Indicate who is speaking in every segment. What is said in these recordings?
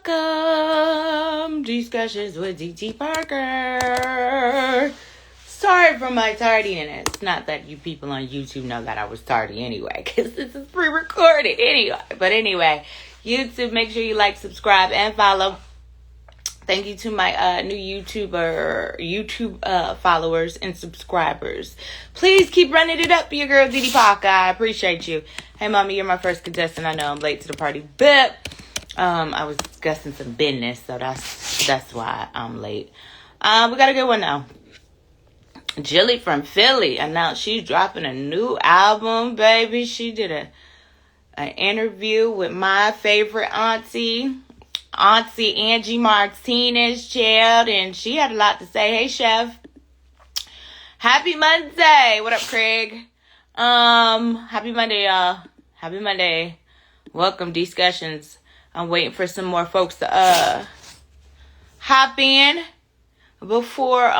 Speaker 1: Welcome, Discussions with DT Parker. Sorry for my tardiness. Not that you people on YouTube know that I was tardy anyway, because this is pre-recorded anyway. But anyway, YouTube, make sure you like, subscribe, and follow. Thank you to my new YouTube followers and subscribers. Please keep running it up, your girl DT Parker. I appreciate you. Hey, mommy, you're my first contestant. I know I'm late to the party, but I was discussing some business, so that's why I'm late. We got a good one now. Jilly from Philly announced she's dropping a new album, baby. She did an interview with my favorite auntie Angie Martinez, child, and she had a lot to say. Hey, Chef. Happy Monday. What up, Craig? Happy Monday, y'all. Happy Monday. Welcome, Discussions. I'm waiting for some more folks to hop in before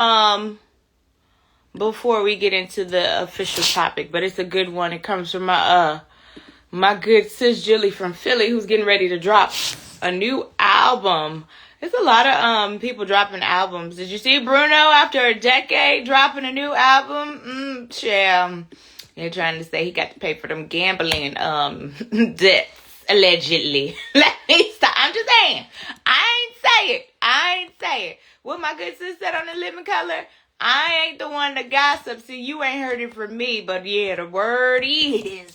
Speaker 1: we get into the official topic. But it's a good one. It comes from my good sis Jilly from Philly, who's getting ready to drop a new album. There's a lot of people dropping albums. Did you see Bruno after a decade dropping a new album? Yeah. They're trying to say he got to pay for them gambling debts, allegedly. Let me stop. I'm just saying. I ain't say it. What my good sis said on The Living Color, I ain't the one to gossip. See, you ain't heard it from me, but yeah, the word is.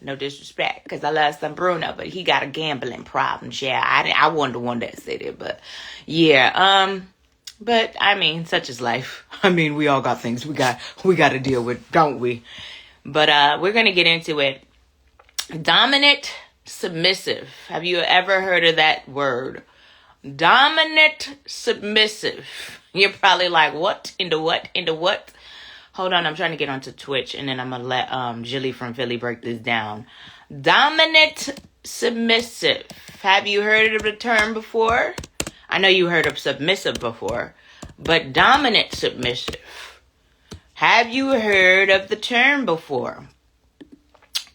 Speaker 1: No disrespect, because I love some Bruno, but he got a gambling problem. Yeah, I wasn't the one that said it, but yeah. But I mean, such is life. I mean, we all got things we got to deal with, don't we? But we're gonna get into it. Dominant, submissive. Have you ever heard of that word? Dominant, submissive. You're probably like, what? Into what? Hold on, I'm trying to get onto Twitch, and then I'm going to let Jilly from Philly break this down. Dominant, submissive. Have you heard of the term before? I know you heard of submissive before, but dominant, submissive. Have you heard of the term before?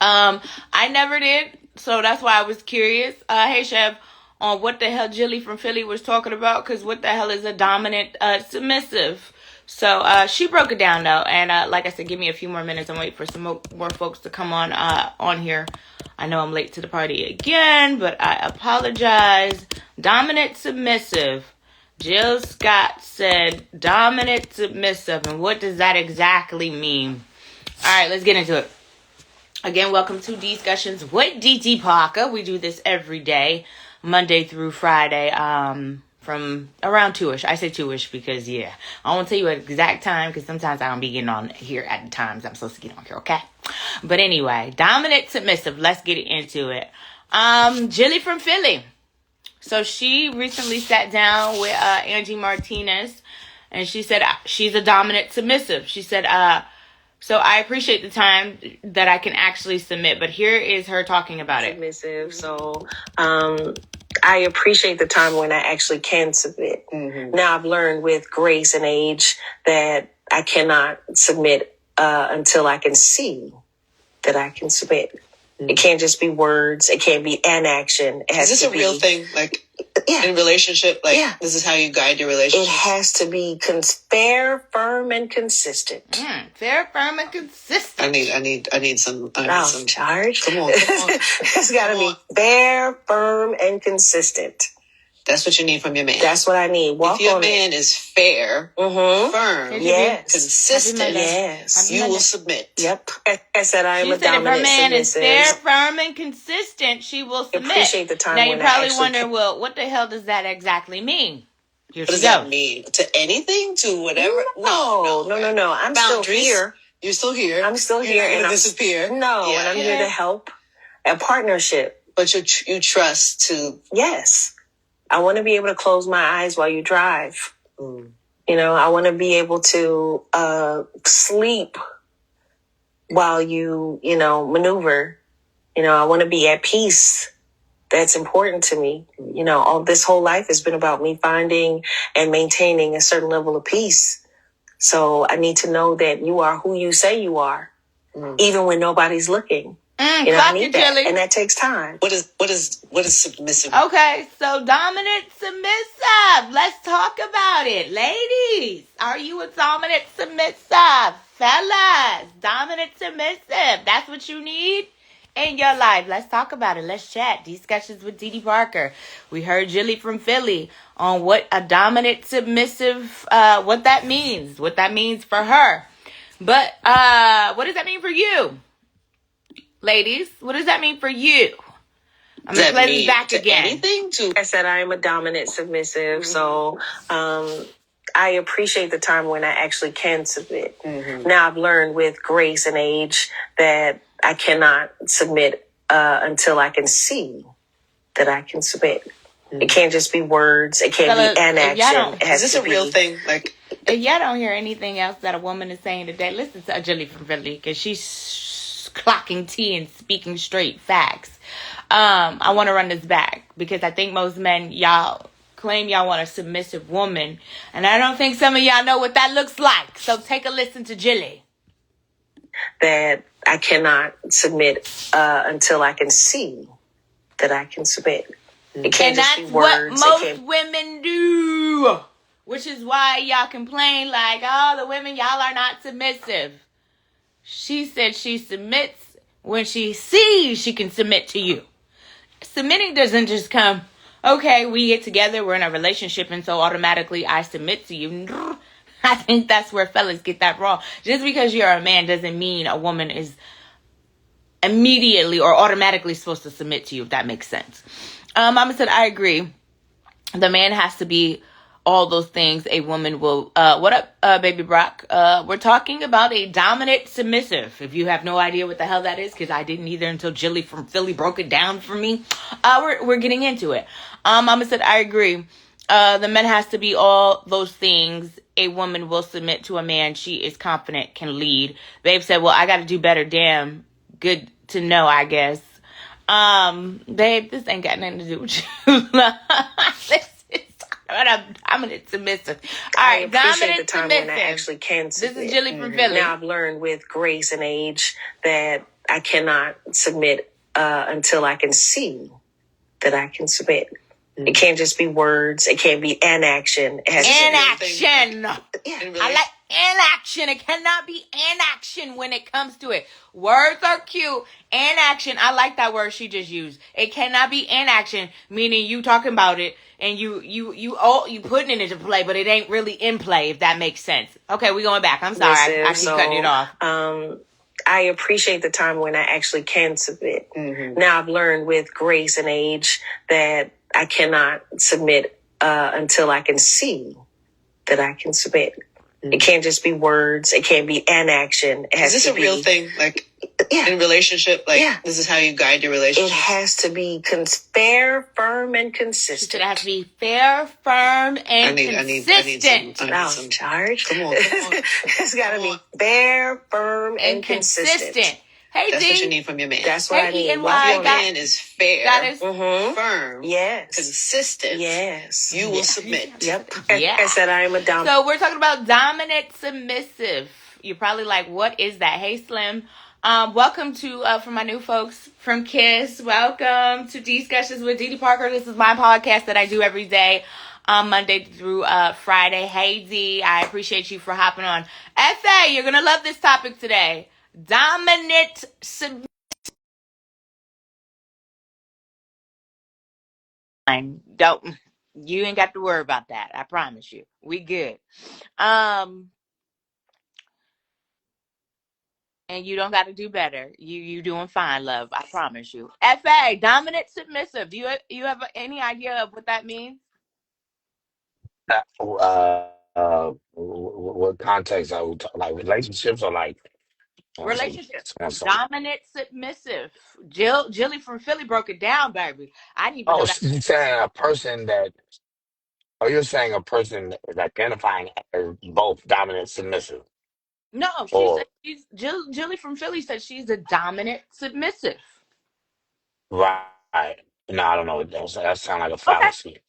Speaker 1: I never did, so that's why I was curious. Hey, Chef, on what the hell Jilly from Philly was talking about, because what the hell is a dominant, submissive? So she broke it down, though, and like I said, give me a few more minutes. I'm waiting for some more folks to come on here. I know I'm late to the party again, but I apologize. Dominant, submissive. Jill Scott said dominant, submissive, and what does that exactly mean? All right, let's get into it. Again, welcome to Discussions with DT Parker. We do this every day, Monday through Friday, from around 2-ish. I say 2-ish because, yeah, I won't tell you an exact time because sometimes I don't be getting on here at the times I'm supposed to get on here, okay? But anyway, dominant, submissive. Let's get into it. Jilly from Philly. So she recently sat down with Angie Martinez, and she said she's a dominant, submissive. She said, so I appreciate the time that I can actually submit, but here is her talking about it.
Speaker 2: Submissive. So, I appreciate the time when I actually can submit. Mm-hmm. Now I've learned with grace and age that I cannot submit until I can see that I can submit. Mm-hmm. It can't just be words. It can't be an action. It has
Speaker 3: Is this a real thing? Like, yeah. In relationship, like, yeah. This is how you guide your relationship?
Speaker 2: It has to be fair, firm, and consistent.
Speaker 1: Fair, firm, and consistent.
Speaker 3: I need some.
Speaker 2: Some charge.
Speaker 3: Come on.
Speaker 2: It's got to be fair, firm, and consistent.
Speaker 3: That's what you need from your man.
Speaker 2: That's what I need.
Speaker 3: If your man is fair, firm, consistent, you will submit.
Speaker 2: Yep. I said I am a dominant,
Speaker 1: if her man is fair, firm, and consistent, she will submit.
Speaker 2: Appreciate the time.
Speaker 1: Now you're probably wondering, well, what the hell does that exactly mean?
Speaker 3: What does that mean? To anything? To whatever?
Speaker 2: No. I'm still here.
Speaker 3: You're still here.
Speaker 2: I'm still here.
Speaker 3: And I'm disappear.
Speaker 2: No, and I'm here to help. A partnership.
Speaker 3: But you trust to.
Speaker 2: Yes. I want to be able to close my eyes while you drive. Mm. You know, I want to be able to sleep while you maneuver. You know, I want to be at peace. That's important to me. You know, this whole life has been about me finding and maintaining a certain level of peace. So I need to know that you are who you say you are, even when nobody's looking. I need that, and that takes time.
Speaker 3: What is submissive?
Speaker 1: Okay, so dominant, submissive. Let's talk about it, ladies. Are you a dominant, submissive, fellas? Dominant, submissive. That's what you need in your life. Let's talk about it. Let's chat. Discussions with Dee Dee Parker. We heard Jilly from Philly on what a dominant, submissive, what that means for her. But what does that mean for you? Ladies, what does that mean for you? I'm going to play this back again.
Speaker 2: I said I am a dominant submissive, so I appreciate the time when I actually can submit. Now I've learned with grace and age that I cannot submit until I can see that I can submit. It can't just be words. It can't be an action.
Speaker 3: Is this a real thing? Like,
Speaker 1: if y'all don't hear anything else that a woman is saying today, listen to Jilly from Philly, because she's clocking tea and speaking straight facts. I want to run this back because I think most men, y'all claim y'all want a submissive woman, and I don't think some of y'all know what that looks like. So take a listen to Jilly.
Speaker 2: That I cannot submit until I can see that I can submit. It can't just be words.
Speaker 1: What most women do, which is why y'all complain like, oh, the women, y'all are not submissive. She said she submits when she sees she can submit to you. Submitting doesn't just come, okay, we get together, we're in a relationship, and so automatically I submit to you. I think that's where fellas get that wrong. Just because you're a man doesn't mean a woman is immediately or automatically supposed to submit to you, if that makes sense. Mama said, I agree. The man has to be all those things a woman will. What up, baby Brock? We're talking about a dominant submissive. If you have no idea what the hell that is, because I didn't either until Jilly from Philly broke it down for me. We're getting into it. Mama said, I agree. The man has to be all those things a woman will submit to a man she is confident can lead. Babe said, well, I got to do better. Damn, good to know, I guess. Babe, this ain't got nothing to do with you. I'm a submissive. All right,
Speaker 2: I appreciate the time when I actually can submit.
Speaker 1: This is Jilly from Philly.
Speaker 2: Now I've learned with grace and age that I cannot submit until I can see that I can submit. It can't just be words. It can't be an action. It has
Speaker 1: action.
Speaker 2: Yeah.
Speaker 1: I like inaction. It cannot be inaction when it comes to it. Words are cute. Inaction. I like that word she just used. It cannot be inaction, meaning you talking about it and you putting it into play, but it ain't really in play, if that makes sense. Okay, we going back. I'm sorry. I keep cutting it off.
Speaker 2: I appreciate the time when I actually can submit. Now I've learned with grace and age that I cannot submit until I can see that I can submit. It can't just be words. It can't be an action. It has
Speaker 3: is this a real thing? Like, in relationship? Like, this is how you guide your relationship?
Speaker 2: It has to be fair, firm, and consistent.
Speaker 1: It has to be fair, firm, and consistent.
Speaker 2: I need some charge.
Speaker 3: Come on.
Speaker 2: It's got to be fair, firm, and consistent.
Speaker 1: Hey,
Speaker 3: that's what you need from your man.
Speaker 2: That's what I need.
Speaker 3: Your man is fair, firm,
Speaker 1: yes,
Speaker 3: consistent.
Speaker 2: Yes,
Speaker 3: you will submit.
Speaker 2: Yep. Yeah. I said I am a dominant.
Speaker 1: So we're talking about dominant submissive. You're probably like, what is that? Hey, Slim. Welcome to for my new folks from KISS. Welcome to Discussions with Dee Dee Parker. This is my podcast that I do every day. Monday through Friday. Hey, D, I appreciate you for hopping on. FA, you're gonna love this topic today. Dominant submissive. You ain't got to worry about that. I promise you. We good. And you don't got to do better. You doing fine, love. I promise you. FA, dominant submissive. Do you have any idea of what that means?
Speaker 4: What context are we talking? Like relationships or like
Speaker 1: relationships? Dominant submissive. Jilly from Philly broke it down, baby. I didn't even know that.
Speaker 4: You're saying a person that, or you're saying a person that is identifying as both dominant, submissive.
Speaker 1: No, she's Jilly from Philly said she's a dominant submissive.
Speaker 4: Right. No, I don't know what that sounds like a fallacy.
Speaker 1: Okay.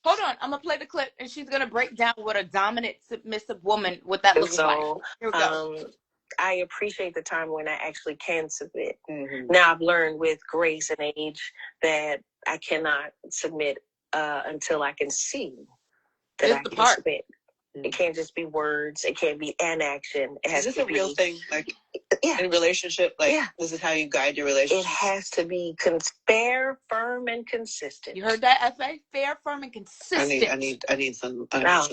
Speaker 1: Hold on, I'm gonna play the clip, and she's gonna break down what a dominant submissive woman, what that looks like. Here we go.
Speaker 2: I appreciate the time when I actually can submit. Now I've learned with grace and age that I cannot submit until I can see that I can submit. It can't just be words. It can't be an action. It has
Speaker 3: Is this
Speaker 2: to
Speaker 3: a real thing? Like,
Speaker 2: yeah.
Speaker 3: In a relationship, like, this is how you guide your relationship?
Speaker 2: It has to be fair, firm, and consistent.
Speaker 1: You heard that, FA? Fair, firm, and consistent.
Speaker 3: I need some.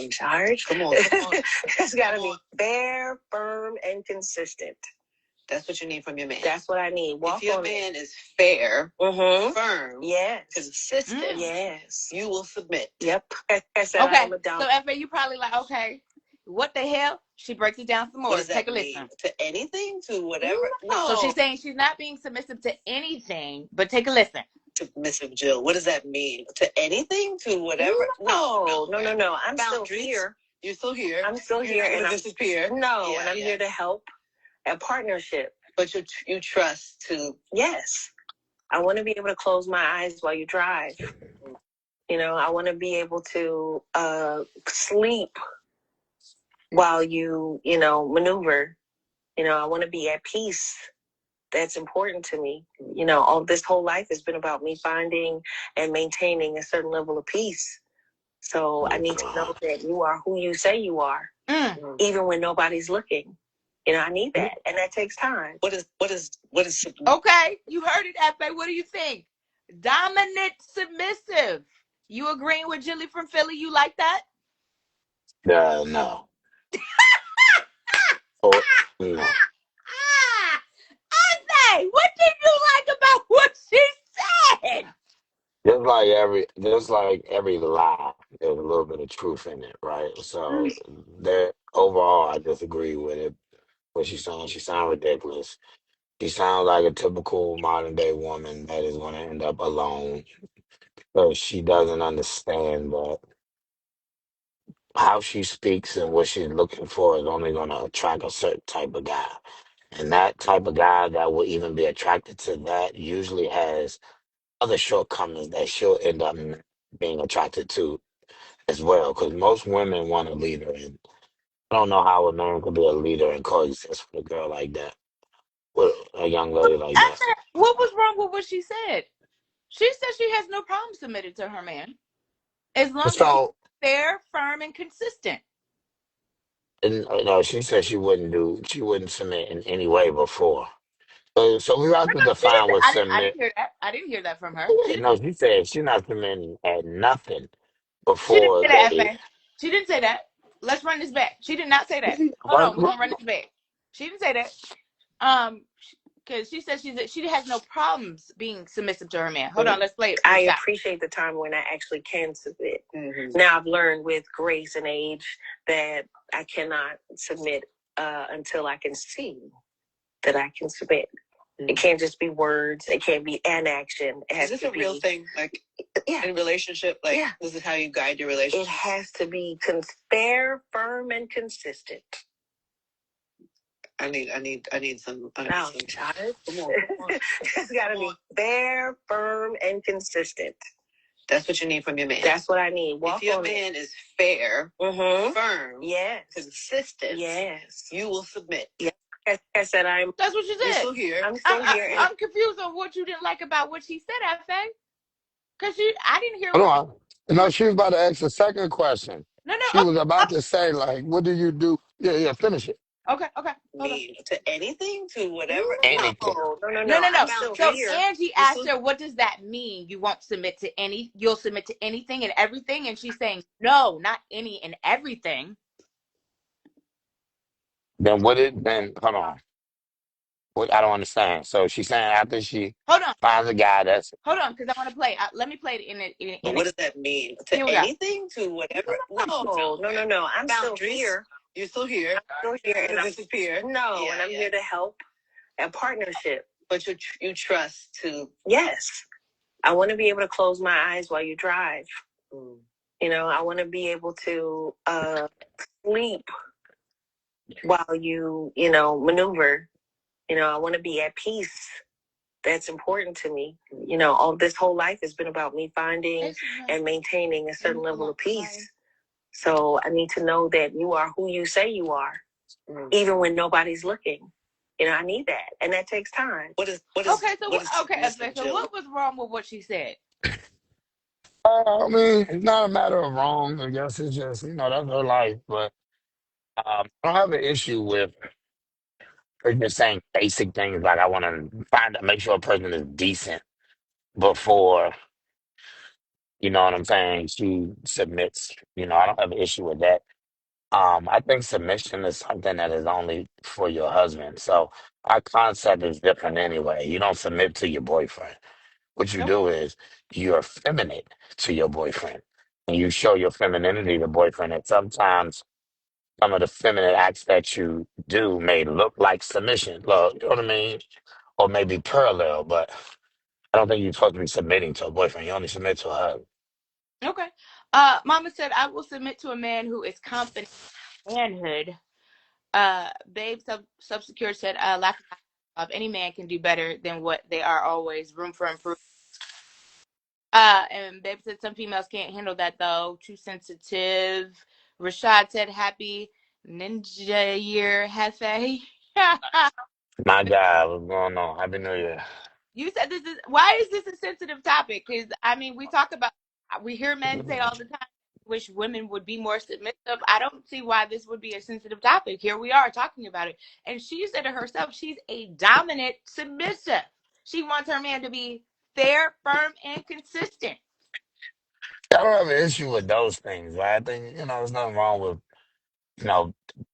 Speaker 2: Charge.
Speaker 3: Come on.
Speaker 2: It's got to be fair, firm, and consistent.
Speaker 3: That's what you need from your man.
Speaker 2: That's what I need.
Speaker 3: If your man is fair, firm,
Speaker 2: yes,
Speaker 3: consistent,
Speaker 2: yes,
Speaker 3: you will submit.
Speaker 2: Yep. I said
Speaker 1: okay.
Speaker 2: I'm a dumb.
Speaker 1: So, FA, you probably like, okay, what the hell? She breaks it down some more.
Speaker 3: What does
Speaker 1: Take
Speaker 3: that
Speaker 1: a
Speaker 3: mean?
Speaker 1: listen.
Speaker 3: To anything? To whatever?
Speaker 1: No. So she's saying she's not being submissive to anything, but take a listen.
Speaker 3: Submissive Jill. What does that mean? To anything? To whatever?
Speaker 2: No. I'm
Speaker 3: Boundaries.
Speaker 2: still here.
Speaker 3: You're still here.
Speaker 2: I'm still here.
Speaker 3: And I'm disappear.
Speaker 2: No, and I'm here to help. A partnership.
Speaker 3: But you trust to.
Speaker 2: Yes. I want to be able to close my eyes while you drive. You know, I want to be able to sleep while you maneuver. You know, I want to be at peace. That's important to me. You know, all this whole life has been about me finding and maintaining a certain level of peace. So I need to know that you are who you say you are, even when nobody's looking. You know, I need that, and that takes time.
Speaker 3: What is?
Speaker 1: Okay, you heard it, F.A. What do you think? Dominant, submissive. You agreeing with Jilly from Philly? You like that?
Speaker 4: No. Oh, no.
Speaker 1: F.A., what did you like about what she said?
Speaker 4: Just like every lie, there's a little bit of truth in it, right? So that overall, I disagree with it. What she's saying, she sounds ridiculous. She sounds like a typical modern day woman that is going to end up alone because she doesn't understand that how she speaks and what she's looking for is only going to attract a certain type of guy. And that type of guy that will even be attracted to that usually has other shortcomings that she'll end up being attracted to as well. Because most women want a leader, and I don't know how a man could be a leader and coexist with a girl like that, with a young lady like that.
Speaker 1: What was wrong with what she said? She said she has no problem submitting to her man, as long as he's fair, firm, and consistent.
Speaker 4: And no, she said she wouldn't submit in any way before. So we have to define what submit.
Speaker 1: I didn't hear that. I didn't hear that from her.
Speaker 4: She said she's not submitting at nothing
Speaker 1: She didn't
Speaker 4: before.
Speaker 1: say that, F.A. She didn't say that. Let's run this back. She did not say that. Hold on, we're gonna run this back. She didn't say that. Because she said she has no problems being submissive to her man. Hold on, let's play it.
Speaker 2: I appreciate the time when I actually can submit. Now I've learned with grace and age that I cannot submit until I can see that I can submit. It can't just be words. It can't be an action. It has
Speaker 3: Is this
Speaker 2: to
Speaker 3: a real thing? Like, in a relationship, like, this is how you guide your relationship?
Speaker 2: It has to be fair, firm, and consistent.
Speaker 3: I need some.
Speaker 2: Come on. It's got to be fair, firm, and consistent.
Speaker 3: That's what you need from your man.
Speaker 2: That's what I need.
Speaker 3: If your man is fair, firm, consistent, you will submit.
Speaker 2: Yes. I said
Speaker 1: That's what she said.
Speaker 3: You're still here.
Speaker 2: I'm still here.
Speaker 1: I'm confused on what you didn't like about what she said, F.A. Because I didn't hear.
Speaker 5: Hold on. No, she was about to ask a second question.
Speaker 1: No.
Speaker 5: She was about to say, like, what do you do? Yeah, finish it.
Speaker 1: Okay.
Speaker 3: To anything, to whatever.
Speaker 4: Anything.
Speaker 1: No. So Angie asked her, "What does that mean? You won't submit to any? You'll submit to anything and everything?" And she's saying, "No, not any and everything."
Speaker 4: Then hold on. What, I don't understand. So she's saying after she finds a guy that's
Speaker 1: hold on, because I want to play. Let me play it in
Speaker 3: what does that mean? To anything, to whatever?
Speaker 2: No. I'm still here.
Speaker 3: You're still here.
Speaker 2: I'm still here.
Speaker 3: And disappear.
Speaker 2: No, and I'm here to help. A partnership.
Speaker 3: But you trust to.
Speaker 2: Yes. I want to be able to close my eyes while you drive. You know, I want to be able to sleep while you maneuver. You know, I want to be at peace. That's important to me. You know, all this whole life has been about me finding and maintaining a certain level of peace. So I need to know that you are who you say you are, even when nobody's looking. I need that, and that takes time.
Speaker 1: So what was wrong with what she said?
Speaker 5: I mean, it's not a matter of wrong. I guess it's just, that's her life. But I don't have an issue with her just saying basic things like I want to make sure a person is decent before, you know what I'm saying, she submits. I don't have an issue with that. I think submission is something that is only for your husband. So our concept is different anyway. You don't submit to your boyfriend. What you
Speaker 1: Nope.
Speaker 5: do is you're effeminate to your boyfriend. And you show your femininity to boyfriend. And sometimes some of the feminine acts that you do may look like submission. Well, you know what I mean? Or maybe parallel, but I don't think you're supposed to be submitting to a boyfriend. You only submit to a husband.
Speaker 1: Okay. Mama said, I will submit to a man who is confident in manhood. Babe Subsecure said, lack of any man can do better than what they are, always room for improvement. And Babe said some females can't handle that though, too sensitive. Rashad said, happy Ninja Year, Hefe.
Speaker 5: My God, what's going on? Happy New Year.
Speaker 1: You said why is this a sensitive topic? Because we hear men say all the time, wish women would be more submissive. I don't see why this would be a sensitive topic. Here we are talking about it. And she said to herself, she's a dominant submissive. She wants her man to be fair, firm, and consistent.
Speaker 5: I don't have an issue with those things, right? I think, there's nothing wrong with, you know,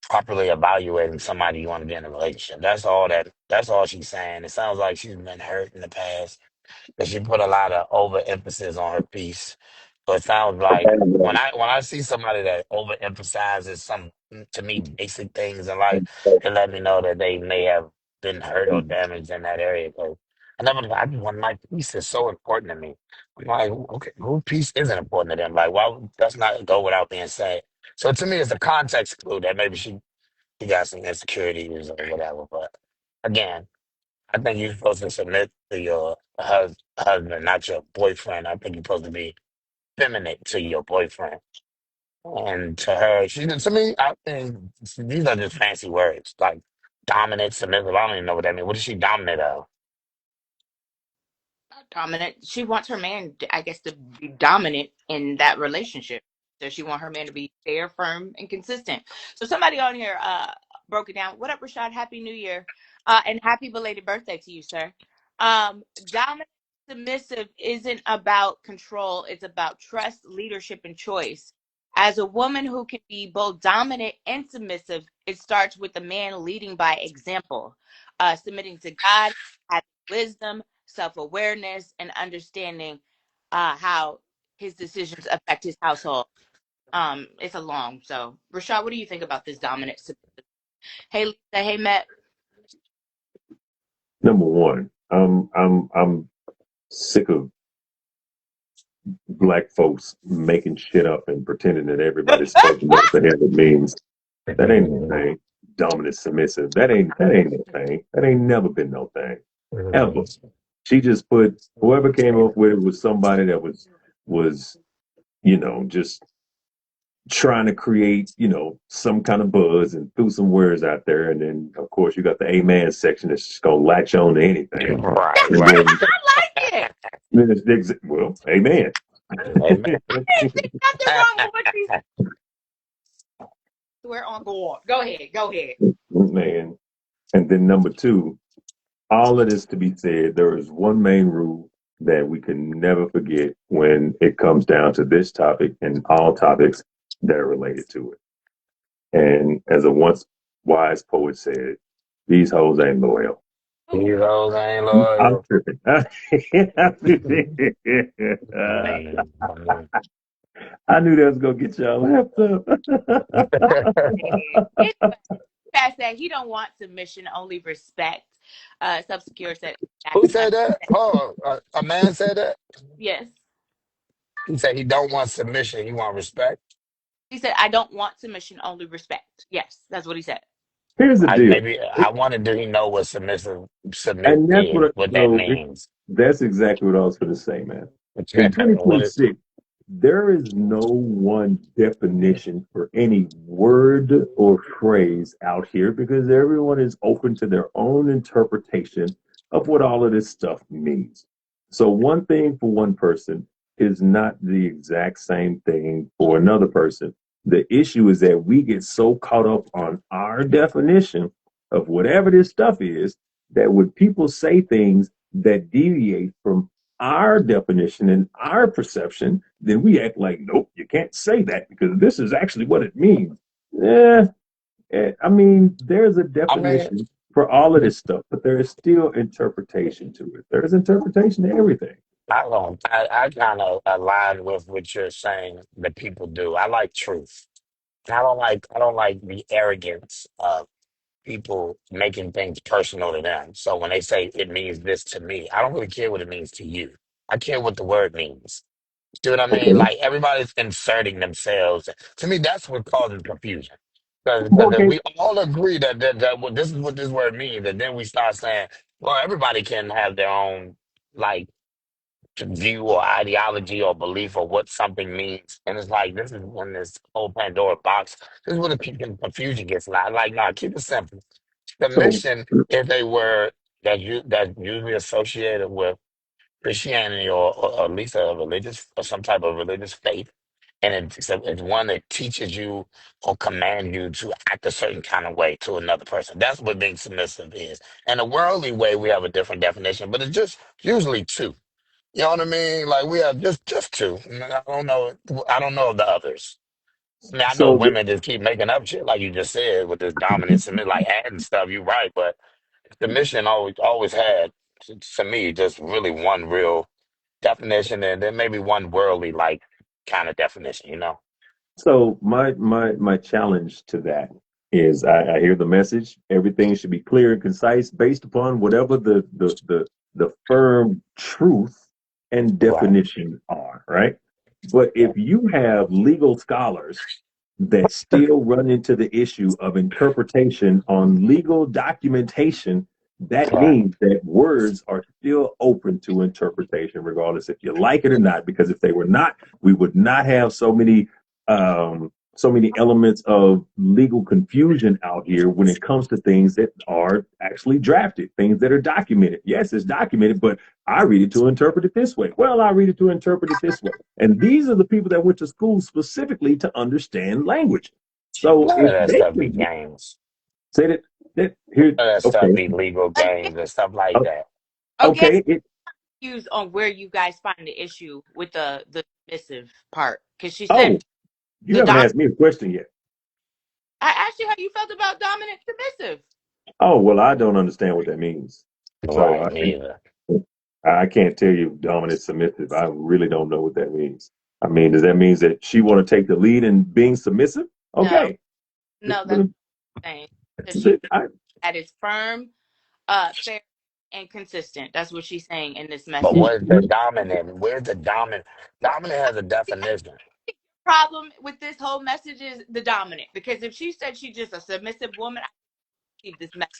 Speaker 5: properly evaluating somebody you want to be in a relationship. That's all she's saying. It sounds like she's been hurt in the past. But she put a lot of overemphasis on her piece. So it sounds like when I see somebody that overemphasizes some to me basic things in life, it let me know that they may have been hurt or damaged in that area. Because I just want my peace is so important to me. I'm like, okay, whose peace isn't important to them? Like, why does not go without being said? So to me, it's a context clue that maybe she got some insecurities or whatever. But again, I think you're supposed to submit to your husband, not your boyfriend. I think you're supposed to be feminine to your boyfriend. And to her, to me, I think these are just fancy words like dominant, submissive. I don't even know what that means. What is she dominant of?
Speaker 1: Dominant. She wants her man, I guess, to be dominant in that relationship. So she wants her man to be fair, firm, and consistent. So somebody on here broke it down. What up, Rashad? Happy New Year. And happy belated birthday to you, sir. Dominant, submissive isn't about control. It's about trust, leadership, and choice. As a woman who can be both dominant and submissive, it starts with the man leading by example, submitting to God, having wisdom, self-awareness, and understanding how his decisions affect his household. It's a long. So, Rashad, what do you think about this dominant submissive? Hey, Lisa. Hey, Matt.
Speaker 6: Number one, I'm sick of black folks making shit up and pretending that everybody's supposed to know what the hell it means. That ain't no thing. Dominant, submissive. That ain't no thing. That ain't never been no thing. Ever. She just put whoever came up with it was somebody that was just trying to create some kind of buzz and threw some words out there, and then of course you got the amen section that's just gonna latch on to anything.
Speaker 5: Right,
Speaker 6: And
Speaker 5: right.
Speaker 6: then,
Speaker 1: I like it.
Speaker 6: then well, amen.
Speaker 5: Amen.
Speaker 1: Nothing wrong with what you swear on God. Go ahead. Go ahead.
Speaker 6: Man. And then number two, all of this to be said, there is one main rule that we can never forget when it comes down to this topic and all topics that are related to it. And as a once wise poet said, these hoes ain't loyal.
Speaker 5: Heroes ain't
Speaker 6: I'm
Speaker 5: loyal.
Speaker 6: tripping.
Speaker 5: Man,
Speaker 6: I knew that was gonna get y'all laughed up.
Speaker 1: Anyway, past that, he don't want submission, only respect. Subsecure said,
Speaker 5: who said that? Oh, a man said that?
Speaker 1: yes.
Speaker 5: He said he don't want submission, he want respect.
Speaker 1: He said, I don't want submission, only respect. Yes, that's what he said.
Speaker 6: Here's the deal.
Speaker 5: I wanted to know what submit
Speaker 6: And that's
Speaker 5: is,
Speaker 6: what
Speaker 5: what that means.
Speaker 6: that's exactly what I was going to say, man. In
Speaker 5: What is
Speaker 6: 2026, there is no one definition for any word or phrase out here because everyone is open to their own interpretation of what all of this stuff means. So, one thing for one person is not the exact same thing for another person. The issue is that we get so caught up on our definition of whatever this stuff is that when people say things that deviate from our definition and our perception, then we act like, nope, you can't say that because this is actually what it means. Yeah, I mean, there's a
Speaker 5: I mean,
Speaker 6: definition for all of this stuff, but there is still interpretation to it. There's interpretation to everything.
Speaker 5: I don't. I kind of align with what you're saying that people do. I like truth. I don't like the arrogance of people making things personal to them. So when they say it means this to me, I don't really care what it means to you. I care what the word means. See what I mean?
Speaker 6: Okay,
Speaker 5: Like everybody's inserting themselves. To me, that's what causes confusion. Because if
Speaker 6: okay.
Speaker 5: we all agree that what this is what this word means, and then we start saying, well, everybody can have their own like view or ideology or belief or what something means. And it's like this is when this whole Pandora box, this is where the confusion gets like, nah, keep it simple.
Speaker 6: So,
Speaker 5: Submission is a word that's usually associated with Christianity or at least a religious or some type of religious faith. And it's one that teaches you or commands you to act a certain kind of way to another person. That's what being submissive is. And a worldly way, we have a different definition, but it's just usually two. You know what I mean? Like we have just two. I don't know. I don't know of the others. I mean, I know
Speaker 6: so,
Speaker 5: women just keep making up shit, like you just said, with this dominant submit, like adding stuff. You're right, but submission always had to me just really one real definition, and then maybe one worldly like kind of definition. You know?
Speaker 6: So my challenge to that is I hear the message. Everything should be clear and concise based upon whatever the firm truth and
Speaker 5: Right.
Speaker 6: definition are, right? But if you have legal scholars that still run into the issue of interpretation on legal documentation, that
Speaker 5: Right.
Speaker 6: means that words are still open to interpretation, regardless if you like it or not. Because if they were not, we would not have so many elements of legal confusion out here when it comes to things that are actually drafted, things that are documented. Yes, it's documented, but I read it to interpret it this way. Well, I read it to interpret it this way. And these are the people that went to school specifically to understand language. So
Speaker 5: None of
Speaker 6: if
Speaker 5: that
Speaker 6: they
Speaker 5: stuff be
Speaker 6: can
Speaker 5: games.
Speaker 6: say that here,
Speaker 5: None of that stuff
Speaker 6: okay,
Speaker 5: be legal
Speaker 1: Again,
Speaker 5: games and stuff like that.
Speaker 1: again,
Speaker 6: okay, it,
Speaker 1: confused on where you guys find the issue with the submissive part because she said
Speaker 6: oh, you
Speaker 1: the
Speaker 6: haven't
Speaker 1: dom.
Speaker 6: asked me a question yet.
Speaker 1: I asked you how you felt about dominant submissive.
Speaker 6: Oh, well, I don't understand what that means. So
Speaker 5: Right. Me either.
Speaker 6: I can't tell you dominant submissive. I really don't know what that means. I mean, does that mean that she want to take the lead in being submissive?
Speaker 1: No,
Speaker 6: Okay.
Speaker 1: no, that's
Speaker 6: But
Speaker 1: the thing. That she that is firm, fair, and consistent. That's what she's saying in this
Speaker 5: But
Speaker 1: message.
Speaker 5: where's the dominant? Where's the dominant? Dominant has a definition.
Speaker 1: Problem with this whole message is the dominant because if she said she's just a submissive woman, I receive this message.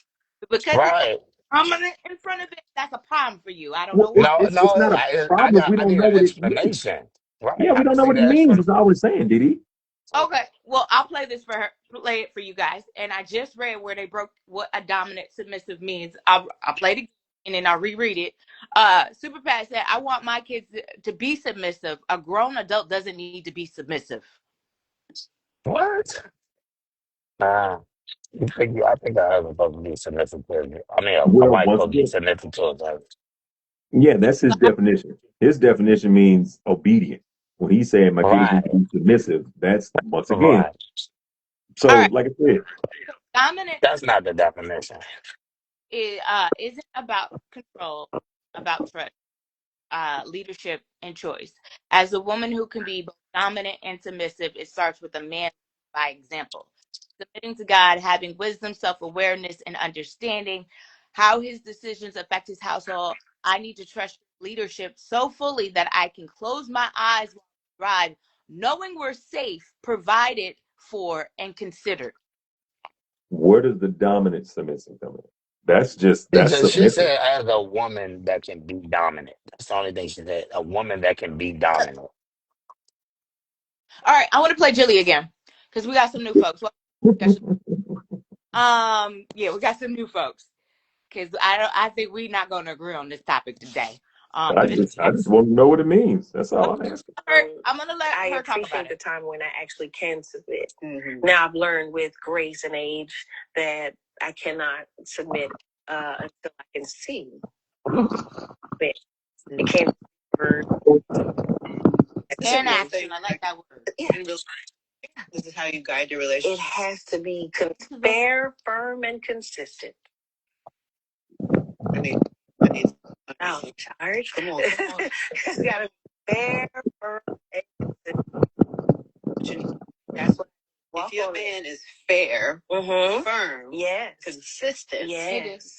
Speaker 1: But because it's
Speaker 5: Right.
Speaker 1: dominant in front of it, that's a problem for you. I don't
Speaker 6: well,
Speaker 1: know why.
Speaker 6: it's not a problem if we
Speaker 5: I
Speaker 6: don't
Speaker 5: need
Speaker 6: know
Speaker 5: an
Speaker 6: what it means.
Speaker 5: explanation. Right.
Speaker 6: Yeah, we
Speaker 5: I
Speaker 6: don't
Speaker 5: can
Speaker 6: know
Speaker 5: see
Speaker 6: what it
Speaker 5: the
Speaker 6: means.
Speaker 5: explanation.
Speaker 6: Is all we're saying, Didi.
Speaker 1: Okay, well, I'll play this for her, play it for you guys. And I just read where they broke what a dominant submissive means. I'll play it again and then I'll reread it. Super Pat said, I want my kids to be submissive. A grown adult doesn't need to be submissive.
Speaker 5: What? Nah. I think a husband's supposed to be submissive to. I mean, a
Speaker 6: Well,
Speaker 5: wife
Speaker 6: once
Speaker 5: supposed to be
Speaker 6: again,
Speaker 5: submissive to his husband.
Speaker 6: yeah, that's his definition. His definition means obedient. When he's saying my kids need to
Speaker 5: Right.
Speaker 6: be submissive, that's once again.
Speaker 5: Right.
Speaker 1: All
Speaker 6: So,
Speaker 1: right,
Speaker 6: like I said,
Speaker 1: dominant
Speaker 5: That's not the definition.
Speaker 1: isn't about control, about trust. Leadership and choice. As a woman who can be both dominant and submissive, it starts with a man by example. Submitting to God, having wisdom, self awareness, and understanding how his decisions affect his household. I need to trust leadership so fully that I can close my eyes while I drive, knowing we're safe, provided for, and considered.
Speaker 6: where does the dominant submissive come in? That's
Speaker 5: She
Speaker 6: submissive.
Speaker 5: said as a woman that can be dominant. That's the only thing she said. A woman that can be dominant.
Speaker 1: All right, I want to play Jilly again because we got some new folks. Yeah, we got some new folks because I think we're not going to agree on this topic today.
Speaker 6: I
Speaker 1: But it's
Speaker 6: just want to know what it means. That's all I'm asking.
Speaker 1: I'm gonna let
Speaker 2: I
Speaker 1: her talk about
Speaker 2: appreciate the
Speaker 1: it.
Speaker 2: time when I actually can submit. Now I've learned with grace and age that I cannot submit until I can see. It came word.
Speaker 1: And action. I like that word.
Speaker 2: Yeah.
Speaker 3: This is how you guide your relationship.
Speaker 2: It has to be fair, firm, and consistent.
Speaker 3: I need.
Speaker 2: Oh, charge. Come on. It's gotta be fair, firm, and consistent. That's what.
Speaker 3: If your man is fair, firm, consistent,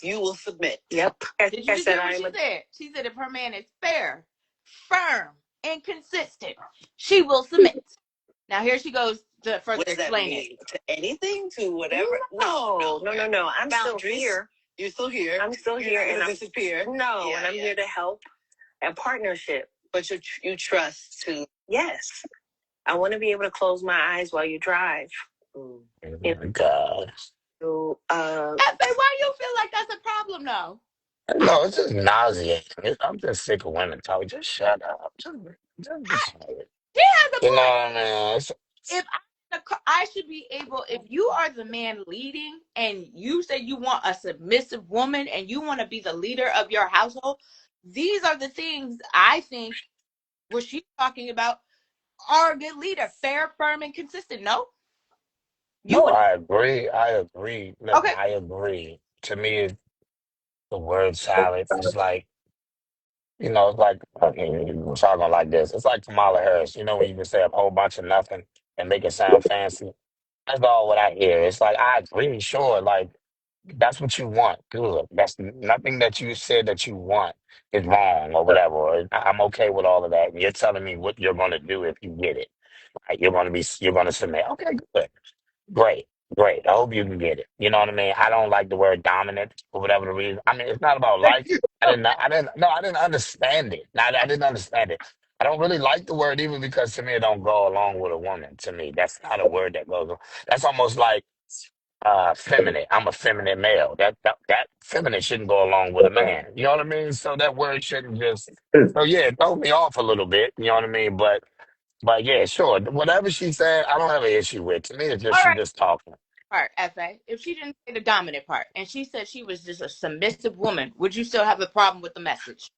Speaker 3: you will submit.
Speaker 1: Yep. Did you just hear what she said? She said if her man is fair, firm, and consistent, she will submit. Now here she goes to further explain it.
Speaker 3: To anything? To whatever?
Speaker 2: No. I'm still here.
Speaker 3: You're still here.
Speaker 2: I'm still here,
Speaker 3: and
Speaker 2: I'm
Speaker 3: disappear.
Speaker 2: No, and I'm here to help and partnership.
Speaker 3: But you trust to.
Speaker 2: Yes. I want to be able to close my eyes while you drive.
Speaker 5: Oh my God.
Speaker 2: So,
Speaker 1: why you feel like that's a problem though?
Speaker 5: No, it's just nauseating. I'm just sick of women talk. Just shut up. Just be quiet.
Speaker 1: She has a point.
Speaker 5: You know what I mean?
Speaker 1: If I should be able, if you are the man leading and you say you want a submissive woman and you want to be the leader of your household, these are the things I think what she's talking about are a good leader, fair, firm, and consistent. No?
Speaker 5: I agree. Look,
Speaker 1: okay.
Speaker 5: I agree. To me, it's the word salad. It's like, it's like, okay, we're talking like this. It's like Kamala Harris. When you can say a whole bunch of nothing and make it sound fancy. That's all what I hear. It's like, I agree, sure. Like, that's what you want. Good. That's nothing that you said that you want is wrong or whatever. I'm okay with all of that. And you're telling me what you're going to do if you get it. Like, you're going to submit. Okay, good. Great. Great. I hope you can get it. You know what I mean? I don't like the word dominant for whatever the reason. I mean, it's not about like, I didn't understand it. I didn't understand it. I don't really like the word even because to me it don't go along with a woman. To me, that's not a word that goes. That's almost like feminine. I'm a feminine male. That feminine shouldn't go along with a man. You know what I mean? So that word shouldn't just. So yeah, it throw me off a little bit. You know what I mean? But yeah, sure. Whatever she said, I don't have an issue with. To me, it's just she just talking.
Speaker 1: Part, FA. If she didn't say the dominant part and she said she was just a submissive woman, would you still have a problem with the message?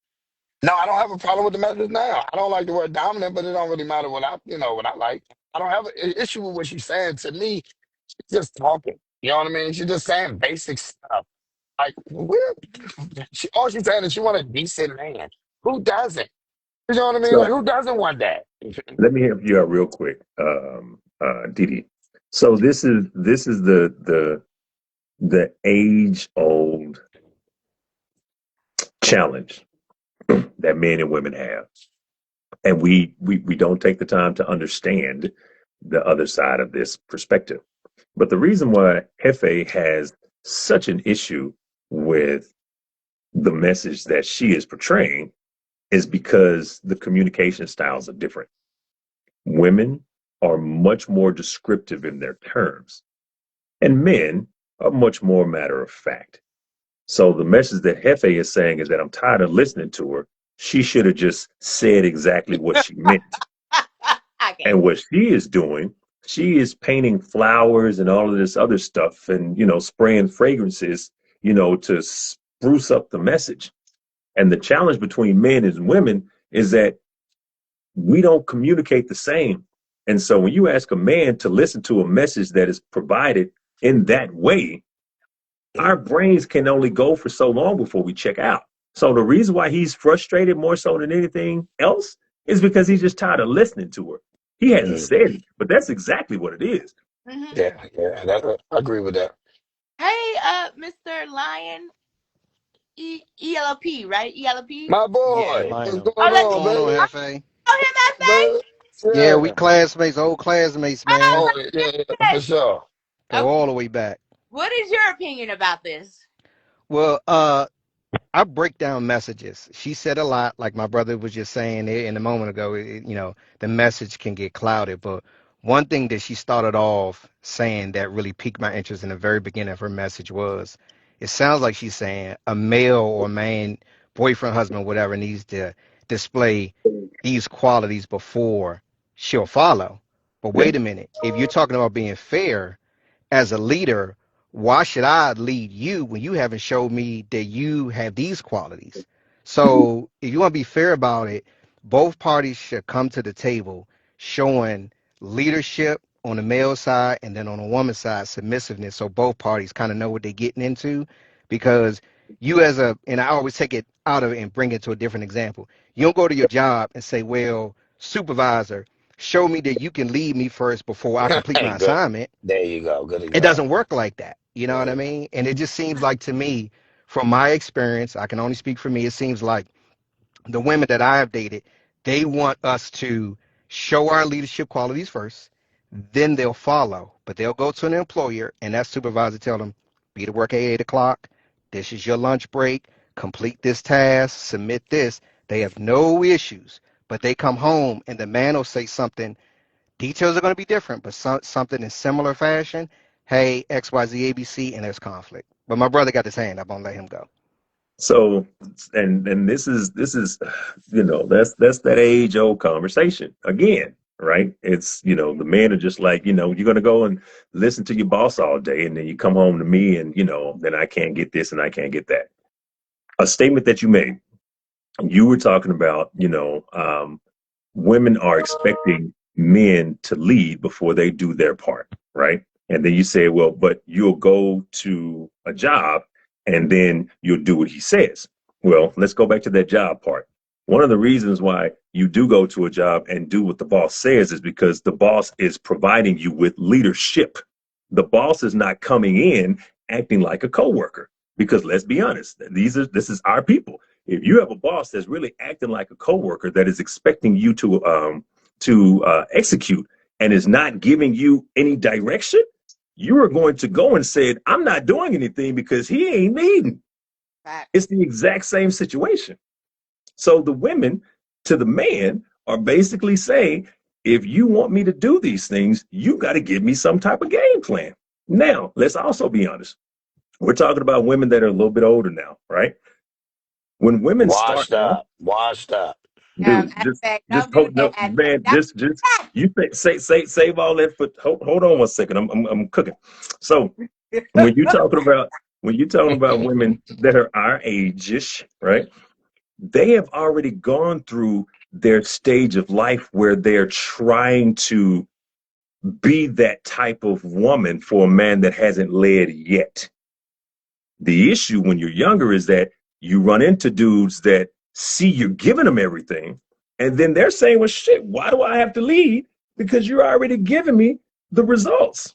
Speaker 5: No, I don't have a problem with the message now. I don't like the word dominant, but it don't really matter what what I like. I don't have an issue with what she's saying. To me, she's just talking. You know what I mean? She's just saying basic stuff. Like, all she's saying is she want a decent man. Who doesn't? You know what I mean?
Speaker 6: So
Speaker 5: Like, who doesn't want that?
Speaker 6: let me help you out real quick, Didi. So this is the age old challenge that men and women have, and we don't take the time to understand the other side of this perspective. But the reason why Hefe has such an issue with the message that she is portraying is because the communication styles are different. Women are much more descriptive in their terms, and men are much more matter of fact. So the message that Hefe is saying is that I'm tired of listening to her. She should have just said exactly what she meant. And what she is doing, she is painting flowers and all of this other stuff and, spraying fragrances, to spruce up the message. And the challenge between men and women is that we don't communicate the same. And so when you ask a man to listen to a message that is provided in that way, our brains can only go for so long before we check out. So the reason why he's frustrated more so than anything else is because he's just tired of listening to her. He hasn't said it, but that's exactly what it is.
Speaker 1: Mm-hmm.
Speaker 5: Yeah, I agree with that.
Speaker 1: Hey, Mr. Lion, ELP, right? ELP.
Speaker 5: My boy,
Speaker 7: Yeah,
Speaker 5: what's
Speaker 7: Lionel.
Speaker 5: going on,
Speaker 7: Going on,
Speaker 5: baby?
Speaker 7: Hefe?
Speaker 1: Oh, him, FA.
Speaker 7: Yeah, we
Speaker 5: Yeah.
Speaker 7: classmates, old classmates, man.
Speaker 5: Oh, yeah, for sure.
Speaker 7: Go all the way back.
Speaker 1: What is your opinion about this?
Speaker 7: Well, I break down messages. She said a lot, like my brother was just saying it in a moment ago. The message can get clouded. But one thing that she started off saying that really piqued my interest in the very beginning of her message was, it sounds like she's saying a male or man, boyfriend, husband, whatever, needs to display these qualities before she'll follow. But
Speaker 6: Yeah.
Speaker 7: wait a minute, if you're talking about being fair, as a leader, why should I lead you when you haven't showed me that you have these qualities? So if you want to be fair about it, both parties should come to the table showing leadership on the male side and then on the woman's side, submissiveness. So both parties kind of know what they're getting into because you and I always take it out of it and bring it to a different example. You don't go to your job and say, well, supervisor, show me that you can lead me first before I complete
Speaker 5: Hey,
Speaker 7: my
Speaker 5: good.
Speaker 7: assignment.
Speaker 5: There you go. Good
Speaker 7: It
Speaker 5: example.
Speaker 7: doesn't work like that. You know what I
Speaker 5: Mm.
Speaker 7: mean? And it just seems like to me, from my experience, I can only speak for me, it seems like the women that I have dated, they want us to show our leadership qualities first, then they'll follow. But they'll go to an employer and that supervisor tell them, be to work at 8 o'clock, this is your lunch break, complete this task, submit this. They have no issues. But they come home and the man will say something. Details are going to be different, but something in similar fashion. Hey, XYZ, ABC, and there's conflict. But my brother got his hand up. I'm gonna let him go.
Speaker 6: So, and this is, that's that age old conversation again, right? It's, the men are just like, you're gonna go and listen to your boss all day, and then you come home to me, and then I can't get this and I can't get that. A statement that you made, you were talking about, women are expecting men to lead before they do their part, right? And then you say, well, but you'll go to a job and then you'll do what he says. Well, let's go back to that job part. One of the reasons why you do go to a job and do what the boss says is because the boss is providing you with leadership. The boss is not coming in acting like a coworker. Because let's be honest, this is our people. If you have a boss that's really acting like a coworker that is expecting you to execute and is not giving you any direction, you are going to go and say, I'm not doing anything because he ain't leading. It's the exact same situation. So the women to the man are basically saying, if you want me to do these things, you got to give me some type of game plan. Now, let's also be honest. We're talking about women that are a little bit older now, right? When women start
Speaker 5: Washed
Speaker 6: off,
Speaker 5: up. Washed up.
Speaker 6: dude, just hold no, man, just you save all that for hold on 1 second. I'm cooking. So when you talking about women that are our age-ish, right? They have already gone through their stage of life where they're trying to be that type of woman for a man that hasn't led yet. The issue when you're younger is that you run into dudes that see you're giving them everything, and then they're saying, well, shit, why do I have to lead? Because you're already giving me the results.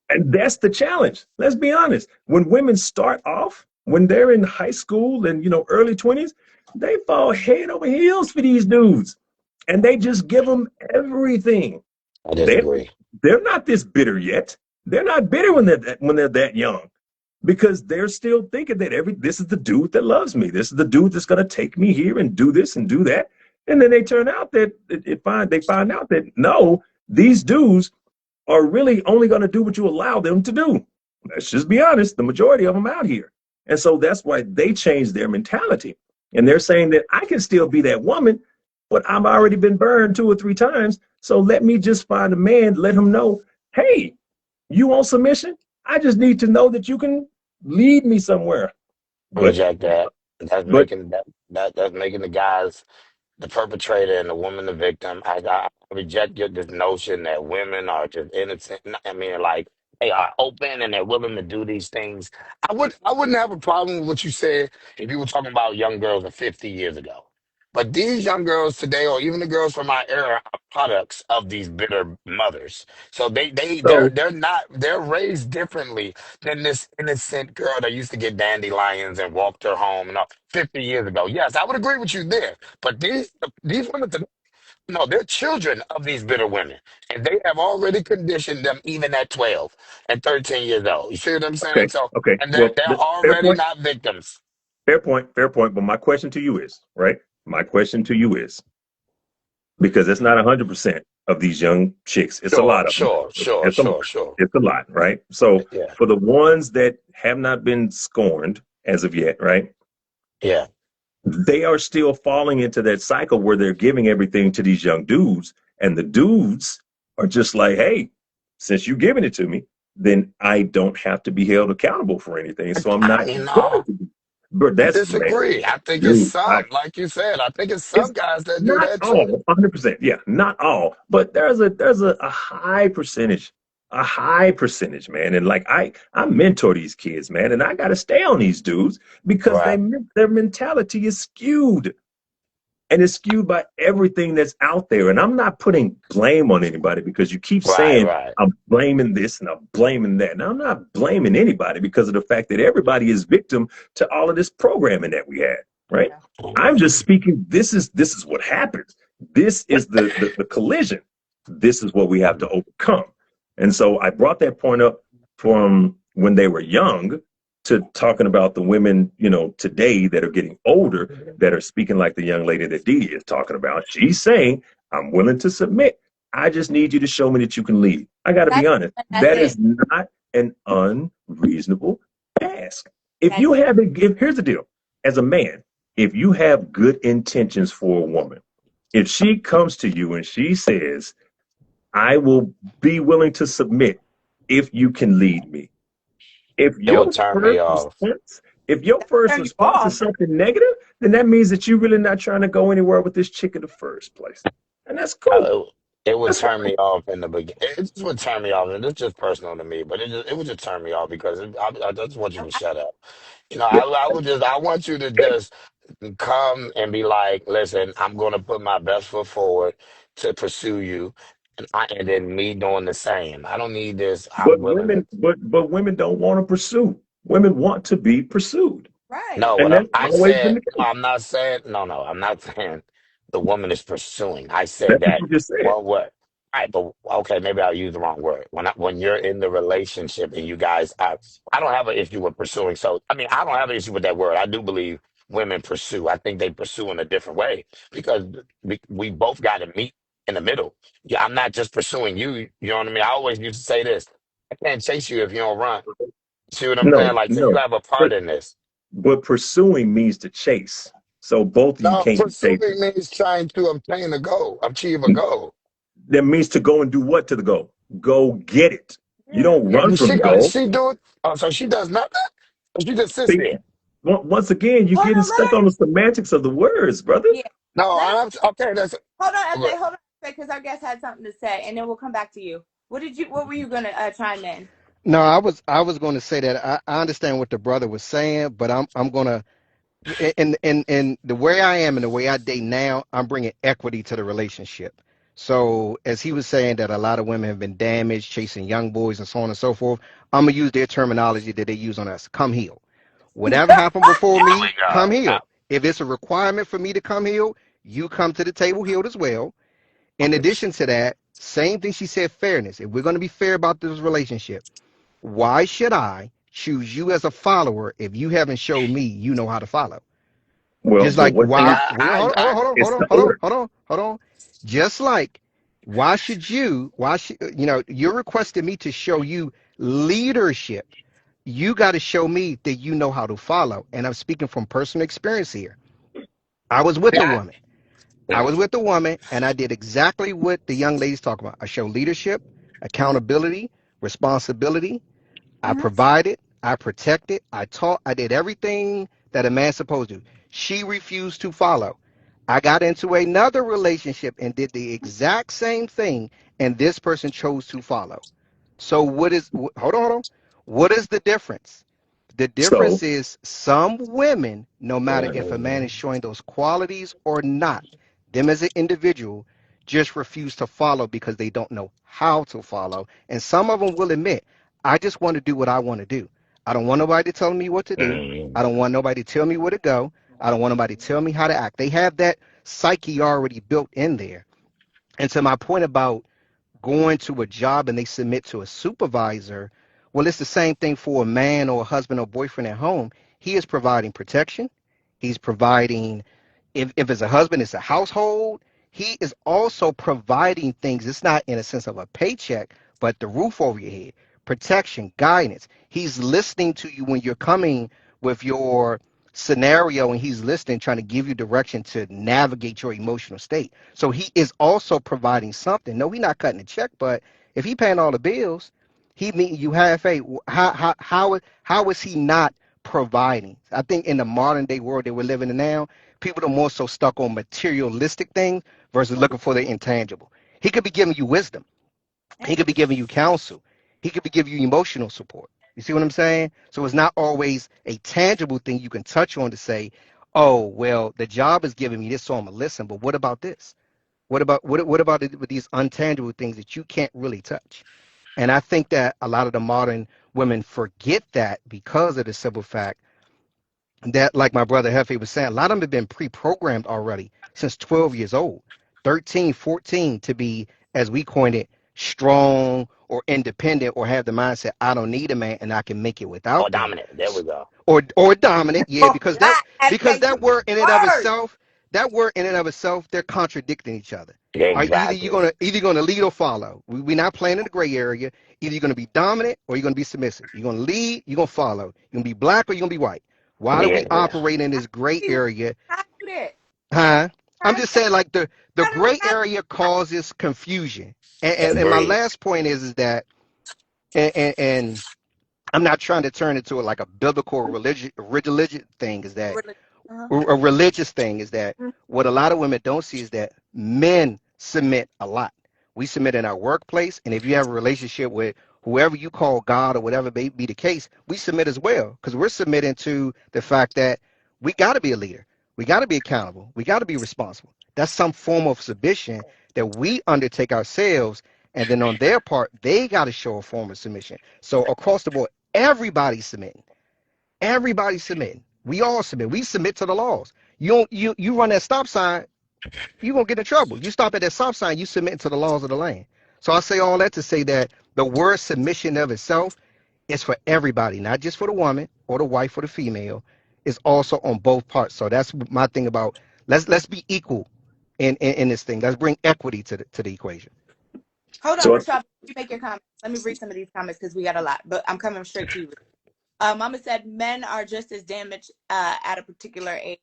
Speaker 6: And that's the challenge. Let's be honest. When women start off, when they're in high school and early 20s, they fall head over heels for these dudes. And they just give them everything.
Speaker 5: I
Speaker 6: They
Speaker 5: disagree.
Speaker 6: they're not this bitter yet. They're not bitter when they're that young because they're still thinking that this is the dude that loves me. This is the dude that's going to take me here and do this and do that. And then they turn out that they find out that no, these dudes are really only going to do what you allow them to do. Let's just be honest, the majority of them out here. And so that's why they changed their mentality. And they're saying that I can still be that woman, but I've already been burned 2 or 3 times. So let me just find a man, let him know, hey, you want submission? I just need to know that you can lead me somewhere. But
Speaker 5: Reject that. That's
Speaker 6: but
Speaker 5: making that's making the guys the perpetrator and the woman the victim. I reject this notion that women are just innocent. I mean, like they are open and they're willing to do these things. I wouldn't have a problem with what you said if you were talking about young girls of 50 years ago. But these young girls today, or even the girls from our era, are products of these bitter mothers. So
Speaker 6: so
Speaker 5: they're not they're raised differently than this innocent girl that used to get dandelions and walked her home and all 50 years ago. Yes, I would agree with you there. But these women, no, they're children of these bitter women, and they have already conditioned them even at 12 and 13 years old. You see what I'm saying?
Speaker 6: okay,
Speaker 5: So,
Speaker 6: okay.
Speaker 5: and they're
Speaker 6: Well,
Speaker 5: they're
Speaker 6: fair
Speaker 5: already
Speaker 6: point.
Speaker 5: not victims.
Speaker 6: Fair point. Fair point. But my question to you is, right? My question to you is, because it's not 100% of these young chicks. It's a
Speaker 5: Sure,
Speaker 6: lot of them.
Speaker 5: sure, sure,
Speaker 6: It's a lot.
Speaker 5: sure, sure.
Speaker 6: It's a lot, right? So
Speaker 5: Yeah,
Speaker 6: for the ones that have not been scorned as of yet, right?
Speaker 5: yeah.
Speaker 6: They are still falling into that cycle where they're giving everything to these young dudes, and the dudes are just like, hey, since you're giving it to me, then I don't have to be held accountable for anything. So I'm not
Speaker 5: You
Speaker 6: going
Speaker 5: know,
Speaker 6: to be. But
Speaker 5: I
Speaker 6: that's, man,
Speaker 5: disagree. I think it's
Speaker 6: dude,
Speaker 5: some, like you said, I think it's
Speaker 6: it's
Speaker 5: some guys that do
Speaker 6: not
Speaker 5: that
Speaker 6: all
Speaker 5: too.
Speaker 6: 100%. Yeah, not all, but there's a high percentage, man. And like I mentor these kids, man, and I got to stay on these dudes because
Speaker 5: Right,
Speaker 6: their mentality is skewed, and it's skewed by everything that's out there. And I'm not putting blame on anybody because you keep
Speaker 5: right,
Speaker 6: saying
Speaker 5: right.
Speaker 6: I'm blaming this and I'm blaming that. Now I'm not blaming anybody because of the fact that everybody is victim to all of this programming that we had, right? I'm just speaking. This is what happens. This is the collision. This is what we have to overcome. And so I brought that point up from when they were young to talking about the women, today that are getting older that are speaking like the young lady that Dee Dee is talking about. She's saying, I'm willing to submit. I just need you to show me that you can lead. I got to be
Speaker 1: That's
Speaker 6: honest.
Speaker 1: that's
Speaker 6: That
Speaker 1: it.
Speaker 6: is not an unreasonable ask. If
Speaker 1: That's
Speaker 6: you have it, here's the deal. As a man, if you have good intentions for a woman, if she comes to you and she says, I will be willing to submit if you can lead me. If
Speaker 5: It would
Speaker 6: your
Speaker 5: turn me
Speaker 6: first
Speaker 5: off.
Speaker 6: response, if your first
Speaker 1: turn you
Speaker 6: response is
Speaker 1: off.
Speaker 6: something negative, then that means that you're really not trying to go anywhere with this chick in the first place. And that's cool.
Speaker 5: Uh, it would
Speaker 6: That's
Speaker 5: turn
Speaker 6: fine.
Speaker 5: me off in the beginning. It just would turn me off, and it's just personal to me. But it would just turn me off because I just want you to shut up.
Speaker 6: Yeah.
Speaker 5: I want you to just come and be like, listen, I'm going to put my best foot forward to pursue you, and then me doing the same. I don't need this. I'm
Speaker 6: But
Speaker 5: willing to.
Speaker 6: women don't want to pursue. Women want to be pursued.
Speaker 1: Right.
Speaker 5: No,
Speaker 6: And that's
Speaker 5: I
Speaker 6: always been
Speaker 5: said,
Speaker 6: the
Speaker 5: no,
Speaker 6: case.
Speaker 5: I'm not saying, no, I'm not saying the woman is pursuing. I said
Speaker 6: That's what
Speaker 5: that
Speaker 6: you just said.
Speaker 5: one word. All right, but okay, maybe I'll use the wrong word. When you're in the relationship and you guys, I don't have an issue with pursuing. So, I mean, I don't have an issue with that word. I do believe women pursue. I think they pursue in a different way because we both got to meet in the middle. Yeah, I'm not just pursuing you. You know what I mean? I always used to say this. I can't chase you if you don't run. See what I'm saying?
Speaker 6: No,
Speaker 5: Like, so you
Speaker 6: no.
Speaker 5: have a
Speaker 6: But
Speaker 5: part in this.
Speaker 6: pursuing means to chase. So both of you
Speaker 5: No,
Speaker 6: can't be chasing.
Speaker 5: pursuing means trying to obtain a goal, achieve a goal.
Speaker 6: That means to go and do what to the goal? Go get it. You
Speaker 1: Yeah.
Speaker 6: don't run from the goal.
Speaker 5: She do it. Oh, so she does nothing. She just sits
Speaker 6: See,
Speaker 5: there.
Speaker 6: once again, you're
Speaker 1: Hold
Speaker 6: getting
Speaker 1: on, let
Speaker 6: stuck
Speaker 1: her.
Speaker 6: on the semantics of the words, brother.
Speaker 1: Yeah.
Speaker 5: No,
Speaker 1: Let her.
Speaker 5: I'm okay. That's
Speaker 1: Hold on,
Speaker 5: okay.
Speaker 1: FA. Hold on, because our guest had something to say, and then we'll come back to you. What were you gonna chime in?
Speaker 7: No, I was going to say that I understand what the brother was saying, but I'm going to in the way I am and the way I date now, I'm bringing equity to the relationship. So as he was saying that a lot of women have been damaged chasing young boys and so on and so forth, I'm gonna use their terminology that they use on us. Come heal. Whatever happened before
Speaker 5: Here we
Speaker 7: me, come
Speaker 5: go.
Speaker 7: heal. If it's a requirement for me to come heal, you come to the table healed as well. In addition to that, same thing she said, fairness. If we're going to be fair about this relationship, why should I choose you as a follower if you haven't showed me you know how to follow?
Speaker 6: Well,
Speaker 7: Just
Speaker 6: but
Speaker 7: like
Speaker 6: what
Speaker 5: See,
Speaker 7: why?
Speaker 6: thing?
Speaker 7: Hold on, hold on,
Speaker 6: It's
Speaker 7: hold on,
Speaker 6: the
Speaker 7: hold on,
Speaker 6: order.
Speaker 7: hold on, hold on. Just like why should you? Why should you're requesting me to show you leadership? You got to show me that you know how to follow. And I'm speaking from personal experience here. I was with a
Speaker 5: I,
Speaker 7: woman. I was with a woman, and I did exactly what the young ladies talk about. I show leadership, accountability, responsibility. I
Speaker 1: Mm-hmm.
Speaker 7: provided, I protected, I taught, I did everything that a man's supposed to. She refused to follow. I got into another relationship and did the exact same thing, and this person chose to follow. So hold on. What is the difference? The
Speaker 6: So,
Speaker 7: difference is some women, no matter if a man is showing those qualities or not, them as an individual just refuse to follow because they don't know how to follow. And some of them will admit, I just want to do what I want to do. I don't want nobody telling me what to do. I don't want nobody to tell me where to go. I don't want nobody to tell me how to act. They have that psyche already built in there. And to my point about going to a job and they submit to a supervisor, well, it's the same thing for a man or a husband or boyfriend at home. He is providing protection. He's providing, if it's a husband, it's a household. He is also providing things. It's not in a sense of a paycheck, but the roof over your head, protection, guidance. He's listening to you when you're coming with your scenario, and he's listening, trying to give you direction to navigate your emotional state. So he is also providing something. No, he's not cutting the check, but if he paying all the bills, he meeting you halfway. How is he not providing? I think in the modern day world that we're living in now, people are more so stuck on materialistic things versus looking for the intangible. He could be giving you wisdom. He could be giving you counsel. He could be giving you emotional support. You see what I'm saying? So it's not always a tangible thing you can touch on to say, oh, well, the job is giving me this, so I'm going to listen. But what about this? What about it with these untangible things that you can't really touch? And I think that a lot of the modern women forget that because of the simple fact that, like my brother Hefe was saying, a lot of them have been pre-programmed already since 12 years old, 13, 14, to be, as we coined it, strong or independent, or have the mindset, I don't need a man and I can make it
Speaker 5: Oh,
Speaker 7: without them.
Speaker 5: dominant. There we go.
Speaker 7: Or dominant, yeah,
Speaker 1: Oh,
Speaker 7: because
Speaker 1: God,
Speaker 7: that word in and of
Speaker 1: word.
Speaker 7: itself, they're contradicting each other. Are
Speaker 5: Exactly.
Speaker 7: either gonna lead or follow. We're not playing in the gray area. Either you're gonna be dominant or you're gonna be submissive. You're gonna lead, you're gonna follow. You're gonna be black or you're gonna be white. Why do we
Speaker 5: Yeah.
Speaker 7: operate in this gray area?
Speaker 1: How do that?
Speaker 7: Huh? I'm
Speaker 1: How
Speaker 7: just saying, like, the
Speaker 1: do
Speaker 7: gray
Speaker 1: that?
Speaker 7: area causes confusion. And my
Speaker 5: Agreed.
Speaker 7: last point is that, and I'm not trying to turn it to like a biblical religious thing, is that
Speaker 1: Uh-huh.
Speaker 7: a religious thing, is that
Speaker 1: Mm.
Speaker 7: what a lot of women don't see is that men submit a lot. We submit in our workplace, and if you have a relationship with whoever you call God or whatever may be the case, we submit as well, because we're submitting to the fact that we got to be a leader, we got to be accountable, we got to be responsible. That's some form of submission that we undertake ourselves, and then on their part, they got to show a form of submission. So across the board, everybody's submitting. Everybody's submitting. We all submit. We submit to the laws. You run that stop sign, you won't get in trouble. You stop at that stop sign, you submit to the laws of the land. So I say all that to say that the word submission of itself is for everybody, not just for the woman or the wife or the female. It's also on both parts. So that's my thing about, let's be equal in this thing. Let's bring equity to the equation.
Speaker 1: Hold on,
Speaker 6: So
Speaker 1: Rashad. You make your comment. Let me read some of these comments because we got a lot. But I'm coming straight to you. Mama said men are just as damaged at a particular age.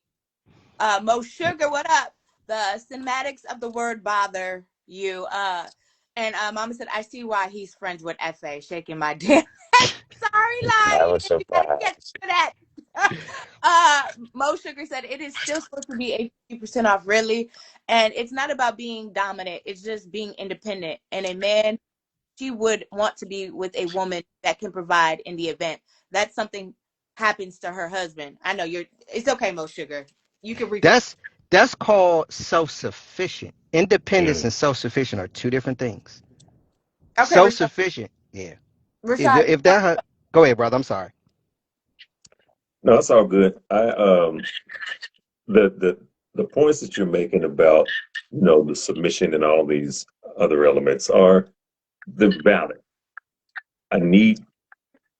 Speaker 1: Mo Sugar, what up? The cinematics of the word bother you. And Mama said, I see why he's friends with FA, shaking my damn head. Sorry,
Speaker 5: That
Speaker 1: Lion.
Speaker 5: was
Speaker 1: You gotta get
Speaker 5: surprised.
Speaker 1: to that. Mo Sugar said it is still supposed to be a 50% off, really. And it's not about being dominant, it's just being independent. And a man, she would want to be with a woman that can provide in the event that something happens to her husband. I know it's okay, Mo Sugar. You can read.
Speaker 7: That's called self-sufficient. Independence
Speaker 5: Mm.
Speaker 7: and self-sufficient are two different things.
Speaker 1: Okay, Rashad.
Speaker 7: Self-sufficient, yeah.
Speaker 1: Rashad,
Speaker 7: If that, go ahead, brother. I'm sorry.
Speaker 6: no, it's all good. The points that you're making about the submission and all these other elements are the valid. I need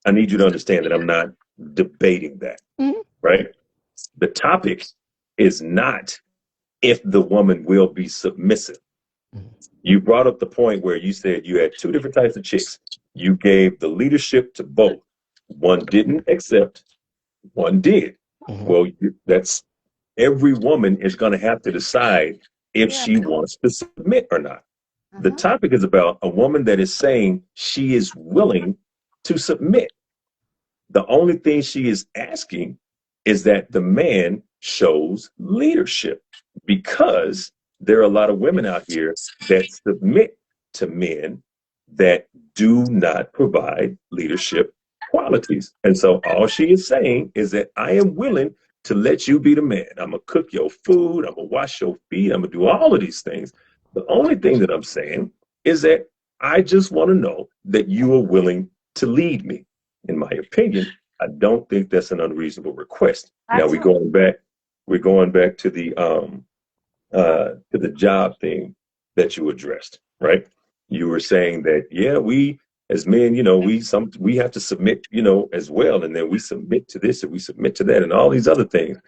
Speaker 6: you to understand that I'm not debating that,
Speaker 7: Mhm.
Speaker 6: right? The topic is not if the woman will be submissive.
Speaker 7: Mhm.
Speaker 6: You brought up the point where you said you had two different types of chicks. You gave the leadership to both. One didn't accept, one did.
Speaker 7: Mhm.
Speaker 6: Well, that's every woman is going to have to decide if
Speaker 1: yeah.
Speaker 6: she wants to submit or not. The
Speaker 1: Uh-huh.
Speaker 6: topic is about a woman that is saying she is willing to submit. The only thing she is asking is that the man shows leadership, because there are a lot of women out here that submit to men that do not provide leadership qualities. And so all she is saying is that I am willing to let you be the man. I'm going to cook your food. I'm going to wash your feet. I'm going to do all of these things. The only thing that I'm saying is that I just want to know that you are willing to lead me. In my opinion, I don't think that's an unreasonable request. Now we're going back to the job thing that you addressed, right? You were saying that, yeah, we as men, we have to submit, as well, and then we submit to this and we submit to that and all these other things.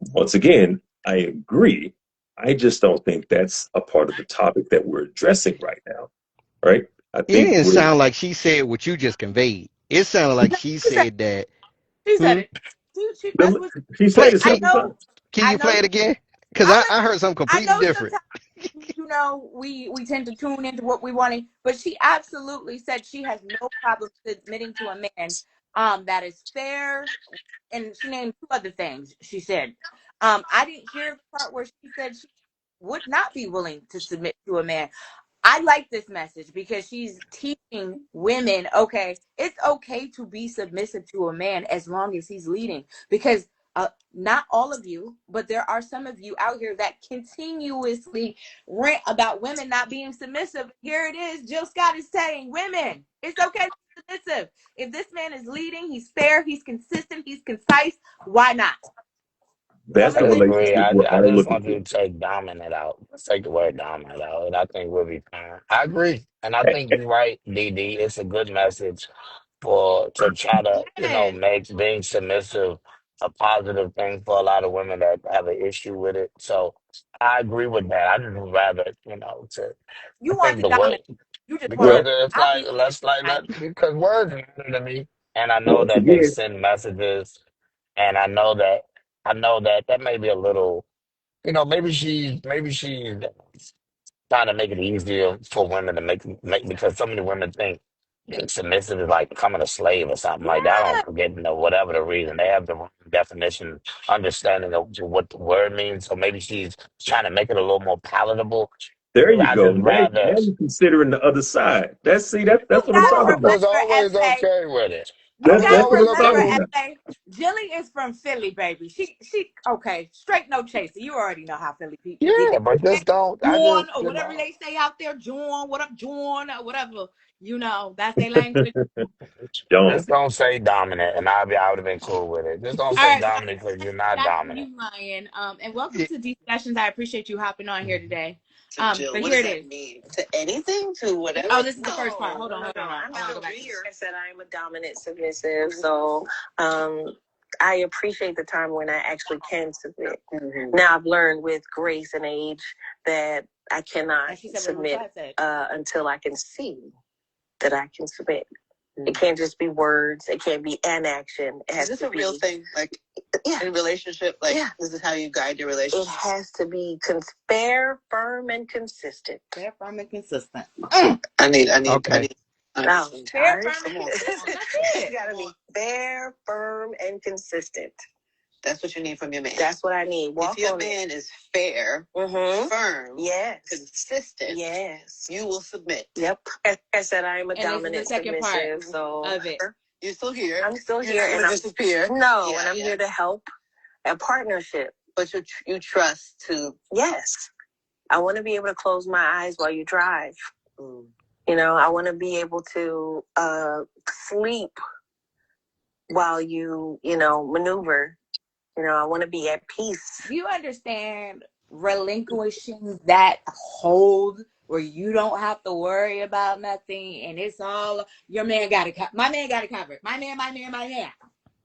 Speaker 6: Once again, I agree. I just don't think that's a part of the topic that we're addressing right now, right? I
Speaker 7: It
Speaker 6: think
Speaker 7: didn't
Speaker 6: we're.
Speaker 7: sound like she said what you just conveyed. It sounded like she
Speaker 1: She said,
Speaker 7: said that.
Speaker 1: she said
Speaker 7: Hmm?
Speaker 1: it. That's what
Speaker 6: She said
Speaker 7: Play.
Speaker 6: it
Speaker 1: I
Speaker 6: several
Speaker 1: know.
Speaker 6: times.
Speaker 7: Can
Speaker 1: I
Speaker 7: you
Speaker 1: know.
Speaker 7: play it again? Because
Speaker 1: I
Speaker 7: I heard something
Speaker 1: I
Speaker 7: completely
Speaker 1: know
Speaker 7: different.
Speaker 1: sometimes, we tend to tune into what we want, but she absolutely said she has no problem submitting to a man that is fair, and she named two other things. She said, I didn't hear the part where she said she would not be willing to submit to a man. I like this message because she's teaching women, okay, it's okay to be submissive to a man as long as he's leading. Because not all of you, but there are some of you out here that continuously rant about women not being submissive. Here it is. Jill Scott is saying, women, it's okay to be submissive. If this man is leading, he's fair, he's consistent, he's concise, why not?
Speaker 6: That's
Speaker 1: Some
Speaker 6: the
Speaker 1: of
Speaker 5: I
Speaker 1: you
Speaker 5: agree.
Speaker 6: relationship we're
Speaker 5: I
Speaker 6: all
Speaker 5: just
Speaker 6: looking
Speaker 5: want
Speaker 6: for.
Speaker 5: you to take dominant out. Let's take the word dominant out, and I think we'll be fine. I agree, and I think you're right, DD. It's a good message for to try to,
Speaker 1: yes,
Speaker 5: make being submissive a positive thing for a lot of women that have an issue with it. So I agree with that. I just would rather, to I
Speaker 1: you want
Speaker 5: think
Speaker 1: the
Speaker 5: the word
Speaker 1: dominant. You just want
Speaker 5: because
Speaker 6: Well,
Speaker 1: to.
Speaker 5: it's
Speaker 1: I
Speaker 5: like
Speaker 1: appreciate
Speaker 5: let's like
Speaker 1: it.
Speaker 5: let because words matter to me, and I know
Speaker 6: once
Speaker 5: that they
Speaker 6: again,
Speaker 5: send messages, and I know that that may be a little, maybe she's trying to make it easier for women to make because so many women think being submissive is like becoming a slave or something like that. I
Speaker 1: Yeah.
Speaker 5: don't forget, whatever the reason. They have the wrong definition, understanding of what the word means. So maybe she's trying to make it a little more palatable.
Speaker 6: there you
Speaker 5: I
Speaker 6: go.
Speaker 5: just
Speaker 6: Now,
Speaker 5: rather
Speaker 6: now you're considering the other side.
Speaker 1: You
Speaker 6: That's what I'm
Speaker 1: gotta
Speaker 6: talking
Speaker 5: I
Speaker 6: about.
Speaker 5: was
Speaker 1: remember,
Speaker 5: always
Speaker 1: SA.
Speaker 5: okay with it. I
Speaker 1: You
Speaker 5: was
Speaker 6: That's
Speaker 1: gotta
Speaker 6: what
Speaker 5: always
Speaker 6: I'm
Speaker 1: remember,
Speaker 5: okay
Speaker 6: talking
Speaker 5: with
Speaker 6: about.
Speaker 5: it.
Speaker 1: SA. Jilly is from Philly, baby. She okay. Straight no chaser. You already know how Philly people get
Speaker 5: Yeah,
Speaker 1: down.
Speaker 5: but
Speaker 1: Okay?
Speaker 5: just don't. I
Speaker 1: John
Speaker 5: just,
Speaker 1: or whatever they say out there. John, what up, John? Or whatever. That's their language.
Speaker 6: Don't.
Speaker 5: just don't say dominant, and I would have been cool with it. Just don't
Speaker 1: All
Speaker 5: say
Speaker 1: right,
Speaker 5: dominant because you're not
Speaker 1: that's
Speaker 5: dominant.
Speaker 1: you, Ryan. And welcome to Discussions. I appreciate you hopping on here today.
Speaker 3: So, Jill,
Speaker 1: But
Speaker 3: what
Speaker 1: here
Speaker 3: does
Speaker 1: it
Speaker 3: that
Speaker 1: is.
Speaker 3: mean? To anything? To whatever?
Speaker 1: Oh, this is the first part.
Speaker 2: No,
Speaker 1: Hold
Speaker 2: no,
Speaker 1: on,
Speaker 2: no,
Speaker 1: hold
Speaker 2: no.
Speaker 1: on.
Speaker 2: I'm
Speaker 1: I want to
Speaker 2: not
Speaker 1: go
Speaker 2: a
Speaker 1: back to this.
Speaker 2: reader. I said I am a dominant submissive. So I appreciate the time when I actually can submit. Mm-hmm. Now I've learned with grace and age that I cannot
Speaker 1: And she said what
Speaker 2: submit
Speaker 1: Rashad said.
Speaker 2: until I can see that I can submit. It can't just be words. It can't be an action. It has
Speaker 3: Is this
Speaker 2: to
Speaker 3: a
Speaker 2: be
Speaker 3: real thing? Like,
Speaker 2: yeah,
Speaker 3: in a relationship? Like,
Speaker 2: yeah.
Speaker 3: this is how you guide your
Speaker 2: It
Speaker 3: relationship?
Speaker 2: has to be fair, firm, and consistent.
Speaker 1: Fair, firm, and consistent.
Speaker 3: I need.
Speaker 7: Okay.
Speaker 2: No,
Speaker 1: Fair,
Speaker 2: Tari.
Speaker 1: firm, and consistent. That's
Speaker 2: It's
Speaker 1: it.
Speaker 2: gotta be fair, firm, and consistent.
Speaker 3: That's what you need from your man.
Speaker 2: That's what I need.
Speaker 3: If your man is fair, firm,
Speaker 2: yes,
Speaker 3: consistent,
Speaker 2: yes,
Speaker 3: you will submit.
Speaker 2: yep. As I said, I am a
Speaker 1: And this is the
Speaker 2: dominant
Speaker 1: second part
Speaker 2: submissive, so
Speaker 1: of it.
Speaker 3: You're still here.
Speaker 2: I'm still
Speaker 3: You're
Speaker 2: here,
Speaker 3: not
Speaker 2: and
Speaker 3: gonna
Speaker 2: I'm
Speaker 3: disappear.
Speaker 2: no,
Speaker 3: Yeah,
Speaker 2: and I'm here to help a partnership.
Speaker 3: But you trust to.
Speaker 2: Yes, I want to be able to close my eyes while you drive. I want to be able to sleep while you maneuver. I want to be at peace.
Speaker 1: Do you understand relinquishing that hold where you don't have to worry about nothing and it's all your man got it? My man got it covered. My man.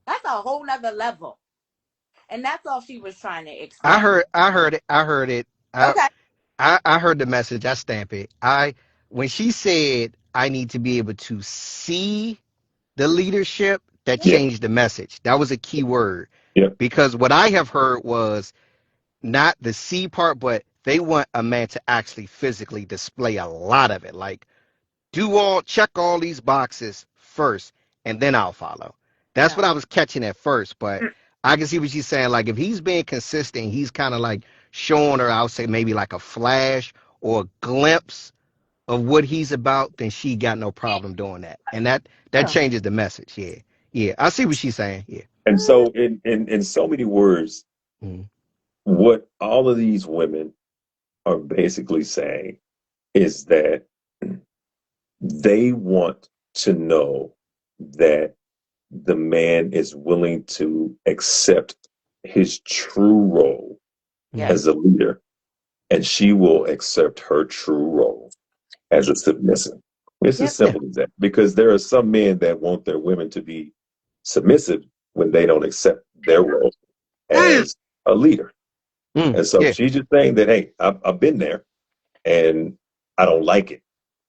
Speaker 1: That's a whole nother level. And that's all she was trying to
Speaker 7: I
Speaker 1: explain.
Speaker 7: heard. I heard it. I heard it.
Speaker 1: Okay.
Speaker 7: I heard the message. I stamp it. When she said I need to be able to see the leadership, that
Speaker 6: Yeah.
Speaker 7: changed the message. That was a key word.
Speaker 6: Yep.
Speaker 7: Because what I have heard was not the see part, but they want a man to actually physically display a lot of it. Like check all these boxes first, and then I'll follow. That's
Speaker 1: No.
Speaker 7: what I was catching at first, but I can see what she's saying. Like if he's being consistent, he's kind of like showing her, I would say maybe like a flash or a glimpse of what he's about, then she got no problem doing that. And that
Speaker 1: No.
Speaker 7: changes the message. Yeah. Yeah. I see what she's saying. Yeah.
Speaker 6: And so, in so many words,
Speaker 7: Mm.
Speaker 6: what all of these women are basically saying is that they want to know that the man is willing to accept his true role
Speaker 1: Yes.
Speaker 6: as a leader, and she will accept her true role as a submissive. It's as
Speaker 7: Yeah.
Speaker 6: simple as that. Because there are some men that want their women to be submissive when they don't accept their role as a leader. And so
Speaker 7: Yeah.
Speaker 6: she's just saying that, hey, I've been there and I don't like it.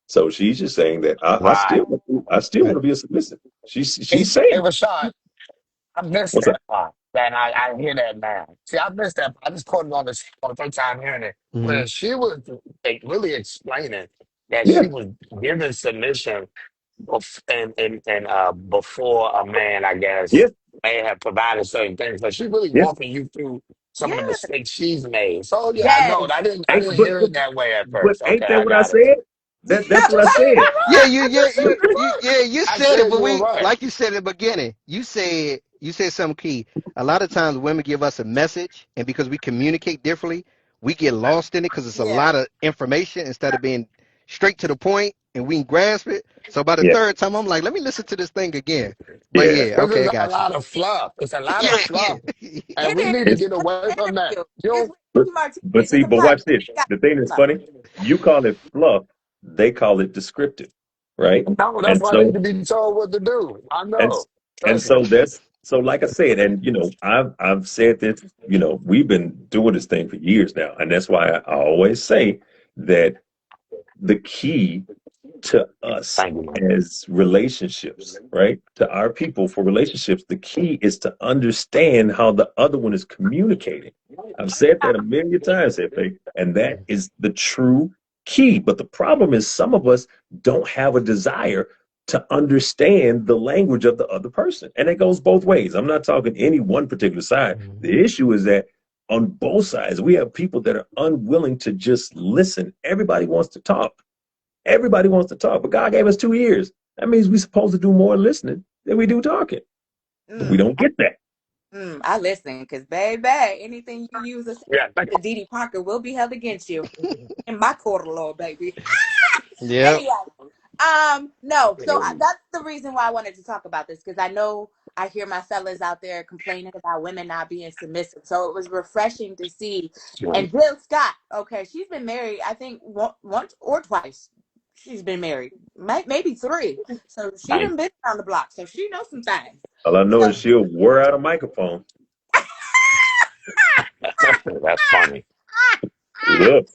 Speaker 6: So she's just saying that
Speaker 5: Right.
Speaker 6: I still want to be a submissive. She's saying,
Speaker 5: Hey, Rashad, I missed
Speaker 6: what's that?
Speaker 5: that part. And I hear that now. See, I missed that. I just caught it on this on the first time hearing it.
Speaker 7: Mm-hmm.
Speaker 5: When she was like, really explaining that
Speaker 6: Yeah,
Speaker 5: she was giving submission before a man, I guess,
Speaker 6: yeah,
Speaker 5: may have provided certain things. But she really
Speaker 6: yeah.
Speaker 5: walking you through some of the
Speaker 1: Yeah.
Speaker 5: mistakes she's made. So yeah, no,
Speaker 1: Yes.
Speaker 5: I
Speaker 6: Ain't
Speaker 5: didn't hear it that way at
Speaker 6: but
Speaker 5: first.
Speaker 6: ain't
Speaker 5: Okay,
Speaker 6: that
Speaker 5: I
Speaker 6: what I
Speaker 5: got it.
Speaker 6: said? That's what I said.
Speaker 7: Yeah, you
Speaker 5: I
Speaker 7: said it,
Speaker 5: said
Speaker 7: but
Speaker 5: you were
Speaker 7: we
Speaker 5: right.
Speaker 7: like you said in the beginning. You said something key. A lot of times women give us a message, and because we communicate differently, we get lost in it because it's a
Speaker 1: Yeah.
Speaker 7: lot of information instead of being straight to the point and we can grasp it. So by the
Speaker 6: Yeah,
Speaker 7: third time, I'm like, let me listen to this thing again. But
Speaker 6: yeah.
Speaker 7: yeah,
Speaker 5: This
Speaker 7: okay,
Speaker 5: is
Speaker 7: I
Speaker 5: a
Speaker 7: got you.
Speaker 5: lot of fluff. It's a lot of
Speaker 7: Yeah,
Speaker 5: fluff. And
Speaker 1: It
Speaker 5: we
Speaker 1: is.
Speaker 5: need to
Speaker 6: It's
Speaker 5: get away
Speaker 1: It's
Speaker 5: from that.
Speaker 1: interview.
Speaker 5: You
Speaker 1: It's
Speaker 5: know,
Speaker 6: but
Speaker 1: Ricky Martinez.
Speaker 6: see,
Speaker 1: It's a
Speaker 6: but watch
Speaker 1: podcast.
Speaker 6: this.
Speaker 1: We got
Speaker 6: The thing that's
Speaker 1: fluff.
Speaker 6: funny, you call it fluff, they call it descriptive, right?
Speaker 5: no, that's
Speaker 6: And
Speaker 5: why they
Speaker 6: so
Speaker 5: need to be told what to do. I
Speaker 6: and
Speaker 5: know.
Speaker 6: and
Speaker 5: Trust me.
Speaker 6: so that's so like I said, and I've said this, we've been doing this thing for years now, and that's why I always say that the key to us
Speaker 5: Thank you, man.
Speaker 6: as relationships, right? To our people for relationships, the key is to understand how the other one is communicating. I've said that a million times, Efe, and that is the true key. But the problem is some of us don't have a desire to understand the language of the other person. And it goes both ways. I'm not talking any one particular side. The issue is that on both sides, we have people that are unwilling to just listen. Everybody wants to talk. Everybody wants to talk, but God gave us 2 ears. That means we're supposed to do more listening than we do talking. But we
Speaker 1: Mm,
Speaker 6: don't get that.
Speaker 1: I listen because, baby, anything you use
Speaker 5: Yeah, thank
Speaker 1: to Dee Dee Parker will be held against you in my court of law, baby.
Speaker 7: Yep.
Speaker 1: Anyway, no. So
Speaker 5: you.
Speaker 1: that's the reason why I wanted to talk about this because I know I hear my fellas out there complaining about women not being submissive. So it was refreshing to see. And Jill Scott, okay, she's been married. I think once or twice. She's been married, maybe three. So she
Speaker 5: Thank
Speaker 1: done been around the block. So she knows some things.
Speaker 6: All I know
Speaker 1: So
Speaker 6: is she'll wear out a microphone.
Speaker 5: you. That's funny.
Speaker 6: Look,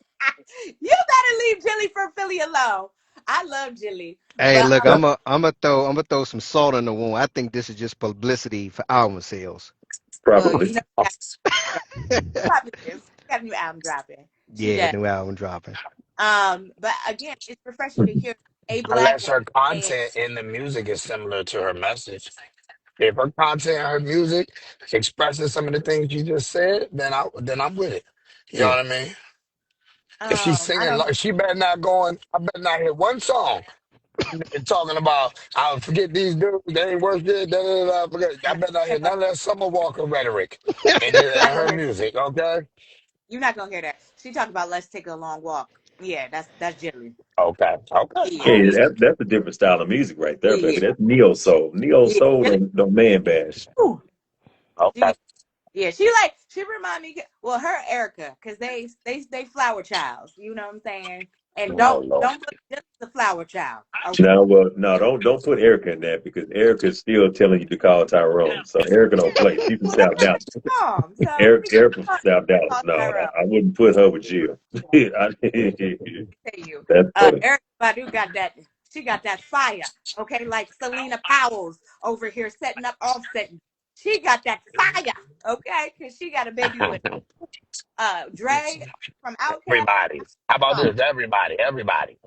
Speaker 1: you better leave Jilly from Philly alone. I love Jilly,
Speaker 7: Hey,
Speaker 1: but
Speaker 7: look, I'm gonna throw some salt in the wound. I think this is just publicity for album sales.
Speaker 1: well,
Speaker 6: probably.
Speaker 1: she probably is. She got a new album dropping. She
Speaker 7: Yeah,
Speaker 1: does.
Speaker 7: new album dropping.
Speaker 1: But again, it's refreshing to hear a black
Speaker 5: Unless
Speaker 1: woman
Speaker 5: her
Speaker 1: saying,
Speaker 5: content in the music is similar to her message. If her content and her music expresses some of the things you just said, then I'm with it. You know
Speaker 7: Mm.
Speaker 5: what I mean? If she's
Speaker 1: I
Speaker 5: singing,
Speaker 1: don't know.
Speaker 5: like she better not going. I better not hear one song and talking about. I forget these dudes. They ain't worth it. Da, da, da, forget. I better not hear none of that Summer Walker rhetoric
Speaker 1: You're
Speaker 5: in
Speaker 1: not
Speaker 5: her
Speaker 1: gonna hear.
Speaker 5: music. Okay.
Speaker 1: You're not gonna hear that. She talked about let's take a long walk. Yeah, that's Jilly.
Speaker 5: Okay. Okay.
Speaker 1: Yeah,
Speaker 6: Hey,
Speaker 5: Cool.
Speaker 1: yeah,
Speaker 6: that's a different style of music right there,
Speaker 1: yeah,
Speaker 6: baby. That's neo soul. Neo
Speaker 1: yeah.
Speaker 6: soul
Speaker 1: Jilly.
Speaker 6: don't man bash.
Speaker 1: Ooh,
Speaker 5: Okay.
Speaker 1: she, yeah, she remind me. Well, her Erica, cause they flower childs. You know what I'm saying? And
Speaker 5: Oh Lord.
Speaker 1: don't put Jilly's the flower child. Okay.
Speaker 6: No, well, no, don't put Erica in that because Erica's still telling you to call Tyrone. So Erica don't play. She's from
Speaker 1: Well, that's
Speaker 6: South Dallas.
Speaker 1: mom. So let me
Speaker 6: Erica from
Speaker 1: call
Speaker 6: South Dallas. No,
Speaker 1: Tyrone.
Speaker 6: I wouldn't put her with Jill.
Speaker 1: Tell you,
Speaker 6: That's funny.
Speaker 1: Erica Badu got that. She got that fire. Okay, like Selena Powell's over here setting up Offset. She got that fire. Okay, because she got a baby with Dre from Outkast.
Speaker 5: Everybody. How about
Speaker 1: Oh,
Speaker 5: this? Everybody. Everybody.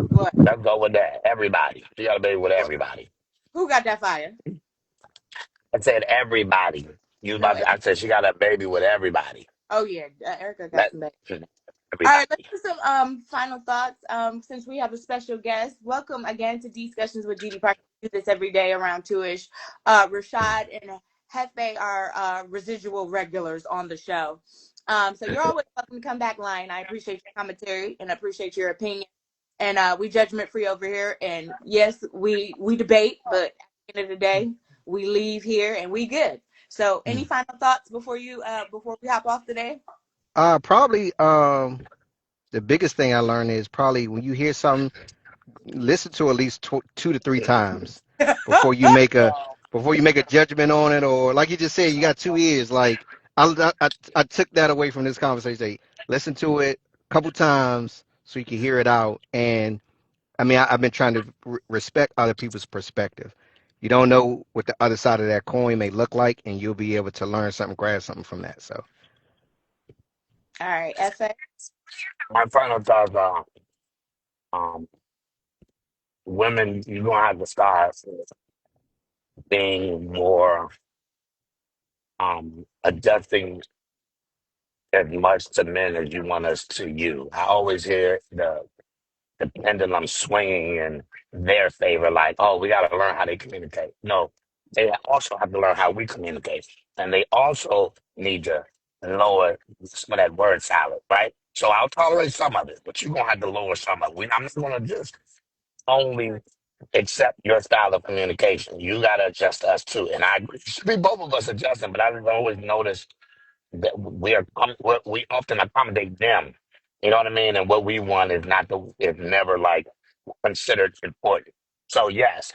Speaker 1: what?
Speaker 5: Let's go with that. Everybody. You got to be with everybody.
Speaker 1: Who got that fire?
Speaker 5: I said everybody. You
Speaker 1: No,
Speaker 5: about to, I said she got a baby with everybody.
Speaker 1: oh yeah, Erica got
Speaker 5: Let
Speaker 1: some baby. All right, let's
Speaker 5: everybody.
Speaker 1: do some final thoughts. Since we have a special guest, welcome again to Discussions with Dee Dee Parker. We do this every day around 2ish. Rashad and Hefe are residual regulars on the show. So you're always welcome to come back, Lion. I appreciate your commentary and appreciate your opinion. And we judgment free over here. And yes, we debate, but at the end of the day, we leave here and we good. So any
Speaker 7: Mm.
Speaker 1: final thoughts before we hop off today?
Speaker 7: Probably the biggest thing I learned is probably when you hear something, listen to at least 2 to 3 times before you make a before you make a judgment on it. Or like you just said, you got 2 ears. Like I took that away from this conversation. Hey, listen to it a couple times so you can hear it out. And I mean, I've been trying to respect other people's perspective. You don't know what the other side of that coin may look like, and you'll be able to learn something, grab something from that. So,
Speaker 1: All right, FA.
Speaker 5: My final thoughts are um, women, you're gonna have to start being more adjusting as much to men as you want us to you. I always hear the pendulum swinging in their favor, like, oh, we got to learn how they communicate. No, they also have to learn how we communicate. And they also need to lower some of that word salad, right? So I'll tolerate some of it, but you're going to have to lower some of it. I'm not going to just only accept your style of communication. You got to adjust us too. And I agree. It should be both of us adjusting, but I've always noticed that we often accommodate them. You know what I mean? And what we want is never like considered important. So yes,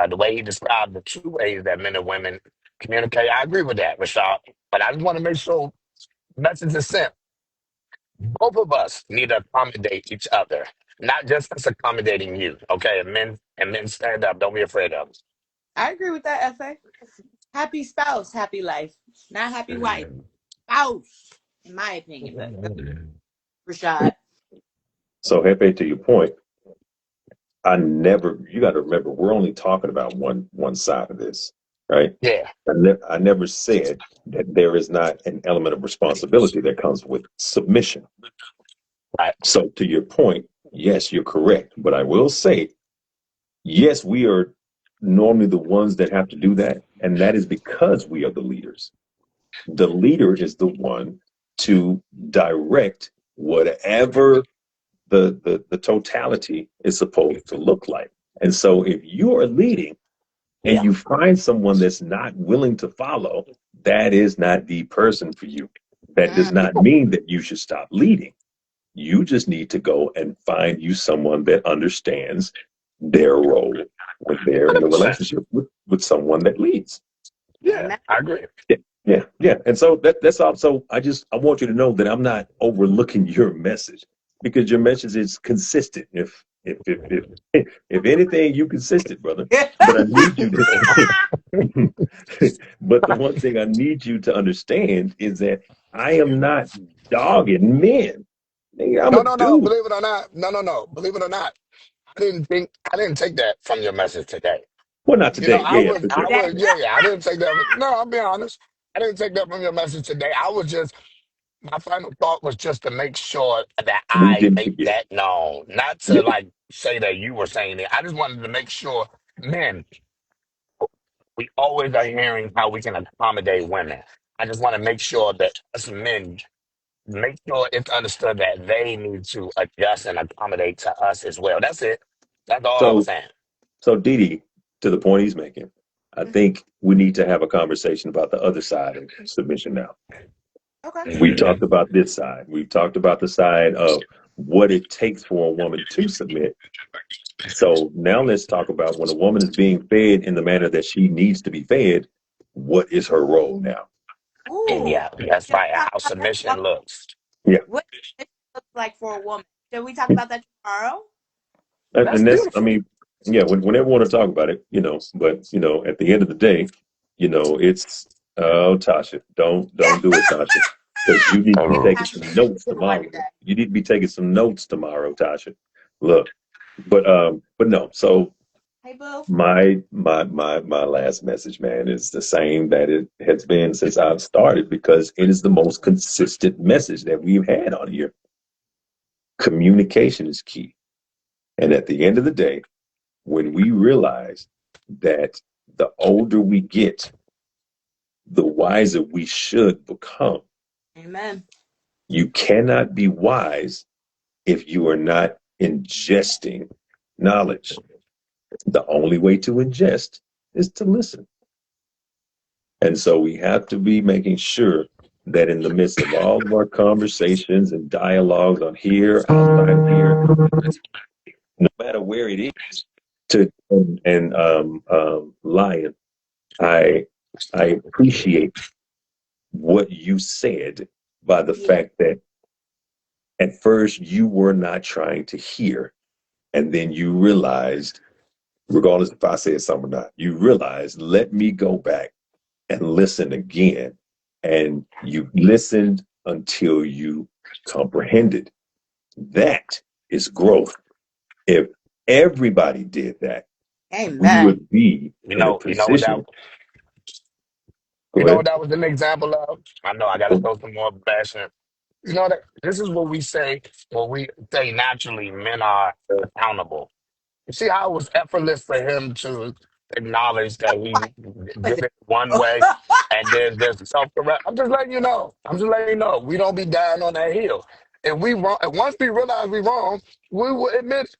Speaker 5: the way he described the two ways that men and women communicate, I agree with that, Rashad. But I just want to make sure message is sent. Both of us need to accommodate each other, not just us accommodating you. Okay, and men stand up. Don't be afraid of us.
Speaker 1: I agree with that, FA. Happy spouse, happy life. Not happy wife. Spouse, in my opinion. But Rashad.
Speaker 6: So, Hefe, to your point, you got to remember, we're only talking about one side of this, right?
Speaker 5: Yeah,
Speaker 6: I never said that there is not an element of responsibility that comes with submission.
Speaker 5: right.
Speaker 6: So, to your point, yes, you're correct. But I will say, yes, we are normally the ones that have to do that. And that is because we are the leaders. The leader is the one to direct whatever the totality is supposed to look like. And so if you are leading and
Speaker 5: Yeah,
Speaker 6: you find someone that's not willing to follow, that is not the person for you. That does not mean that you should stop leading. You just need to go and find you someone that understands their role when they're in a
Speaker 5: 100%.
Speaker 6: relationship with someone that leads.
Speaker 5: Yeah,
Speaker 1: Amen.
Speaker 5: I agree.
Speaker 6: Yeah, yeah. And so that's also I want you to know that I'm not overlooking your message because your message is consistent. If anything, you consistent, brother. But I need you to but the one thing I need you to understand is that I am not dogging men. Nigga, I'm
Speaker 5: No,
Speaker 6: a
Speaker 5: no, no.
Speaker 6: dude.
Speaker 5: Believe it or not. No, no, no. Believe it or not. I didn't take that from your message today.
Speaker 6: Well, not
Speaker 5: You know,
Speaker 6: today. Yeah, yeah, for sure.
Speaker 5: I didn't take that. No, I'll be honest. I didn't take that from your message today. My final thought was just to make sure that
Speaker 6: We
Speaker 5: I
Speaker 6: didn't
Speaker 5: make
Speaker 6: forget.
Speaker 5: that known, not to
Speaker 6: Yeah.
Speaker 5: like say that you were saying it. I just wanted to make sure, men, we always are hearing how we can accommodate women. I just want to make sure that us men make sure it's understood that they need to adjust and accommodate to us as well. That's it. That's all I was
Speaker 6: So
Speaker 5: saying.
Speaker 6: Didi, to the point he's making, I think we need to have a conversation about the other side of submission now.
Speaker 1: Okay.
Speaker 6: We talked about this side. We've talked about the side of what it takes for a woman to submit. So now let's talk about when a woman is being fed in the manner that she needs to be fed, what is her role now?
Speaker 5: And
Speaker 1: Ooh.
Speaker 5: yeah, that's
Speaker 1: Should
Speaker 5: right.
Speaker 1: we talk
Speaker 5: How
Speaker 1: about that
Speaker 5: submission
Speaker 1: tomorrow?
Speaker 5: looks.
Speaker 6: Yeah.
Speaker 1: What it looks like for a woman? Should we talk about that tomorrow?
Speaker 5: That's
Speaker 6: And that's, I
Speaker 5: beautiful.
Speaker 6: mean, yeah, whenever we want to talk about it, but at the end of the day, it's oh Tasha, don't do it, Tasha. Because you need to be taking
Speaker 1: Have
Speaker 6: some notes
Speaker 1: one
Speaker 6: tomorrow.
Speaker 1: day.
Speaker 6: You need to be taking some notes tomorrow, Tasha. Look, but no. So
Speaker 1: Hey, boo.
Speaker 6: my last message, man, is the same that it has been since I've started because it is the most consistent message that we've had on here. Communication is key. And at the end of the day, when we realize that the older we get, the wiser we should become.
Speaker 1: Amen.
Speaker 6: You cannot be wise if you are not ingesting knowledge. The only way to ingest is to listen. And so we have to be making sure that in the midst of all of our conversations and dialogues on here, outside of here, no matter where it is, to and Lion, I appreciate what you said by the fact that at first you were not trying to hear. And then you realized, regardless if I said something or not, you realized, let me go back and listen again. And you listened until you comprehended. That is growth. If everybody did that, we
Speaker 1: Amen.
Speaker 6: would be
Speaker 5: You
Speaker 6: in a
Speaker 5: know, you know what that,
Speaker 6: position.
Speaker 5: you
Speaker 6: Go
Speaker 5: know what
Speaker 6: ahead.
Speaker 5: that was an example of. I know I got to throw some more passion. You know that this is what we say. What we say naturally, men are accountable. You see how it was effortless for him to acknowledge that he did it one way, and then there's the self-correct. I'm just letting you know. I'm just letting you know. We don't be dying on that hill. If we wrong, and once we realize we wrong, we will admit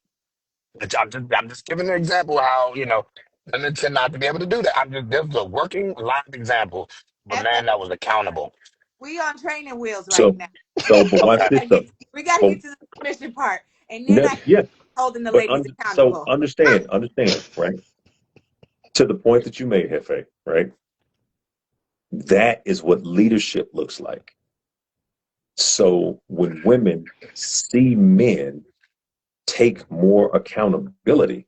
Speaker 5: it. I'm just giving an example how women tend not to be able to do that. This is a working live example of a
Speaker 1: FA,
Speaker 5: man that was accountable.
Speaker 1: we on training wheels right
Speaker 6: So,
Speaker 1: now.
Speaker 6: but watch
Speaker 5: Okay.
Speaker 6: this though.
Speaker 1: We gotta
Speaker 6: But
Speaker 1: get to the submission part, and then I
Speaker 6: yeah,
Speaker 1: holding the
Speaker 6: but
Speaker 1: ladies
Speaker 6: so
Speaker 1: accountable.
Speaker 6: understand, right? To the point that you made, Hefe, right? That is what leadership looks like. So when women see men take more accountability,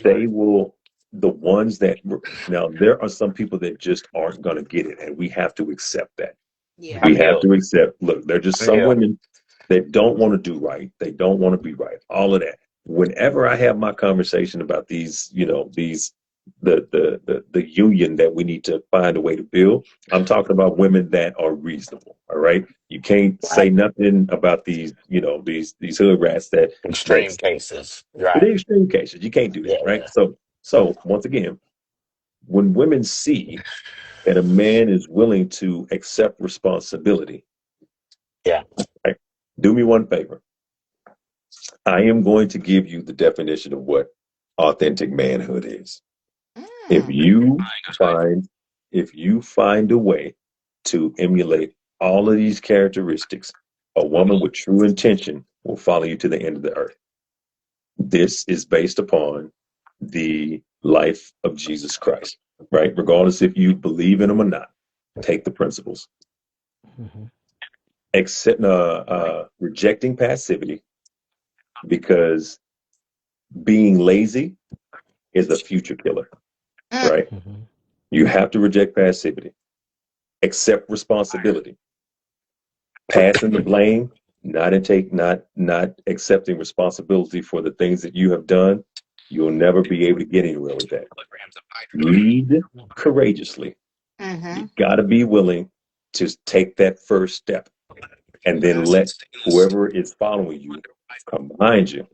Speaker 6: they will, the ones that, now there are some people that just aren't going to get it, and we have to accept that.
Speaker 1: Yeah.
Speaker 5: I'm
Speaker 6: We have
Speaker 5: healed.
Speaker 6: to accept, look, there are just
Speaker 5: I'm
Speaker 6: some
Speaker 5: healed.
Speaker 6: women that don't want to do right. They don't want to be right. All of that. Whenever I have my conversation about these, the union that we need to find a way to build, I'm talking about women that are reasonable. All right. You can't say
Speaker 5: Right.
Speaker 6: nothing about these, these hood rats
Speaker 5: Extreme
Speaker 6: that's
Speaker 5: cases.
Speaker 6: the
Speaker 5: Right.
Speaker 6: extreme cases. You can't do that,
Speaker 5: Yeah.
Speaker 6: right?
Speaker 5: Yeah.
Speaker 6: So once again, when women see that a man is willing to accept responsibility,
Speaker 5: Yeah.
Speaker 6: right? Do me one favor. I am going to give you the definition of what authentic manhood is. If
Speaker 1: Mm.
Speaker 6: you find if you find a way to emulate all of these characteristics, a woman with true intention will follow you to the end of the earth. This is based upon the life of Jesus Christ, right? Regardless if you believe in him or not, take the principles.
Speaker 7: Mhm.
Speaker 6: Accept, rejecting passivity, because being lazy is a future killer,
Speaker 1: Mm.
Speaker 6: right?
Speaker 7: Mhm.
Speaker 6: You have to reject passivity, accept responsibility, passing the blame, not accepting responsibility for the things that you have done. You'll never be able to get anywhere with that. Lead courageously.
Speaker 1: Mm-hmm.
Speaker 6: You got to be willing to take that first step, and then let whoever is following you come behind you.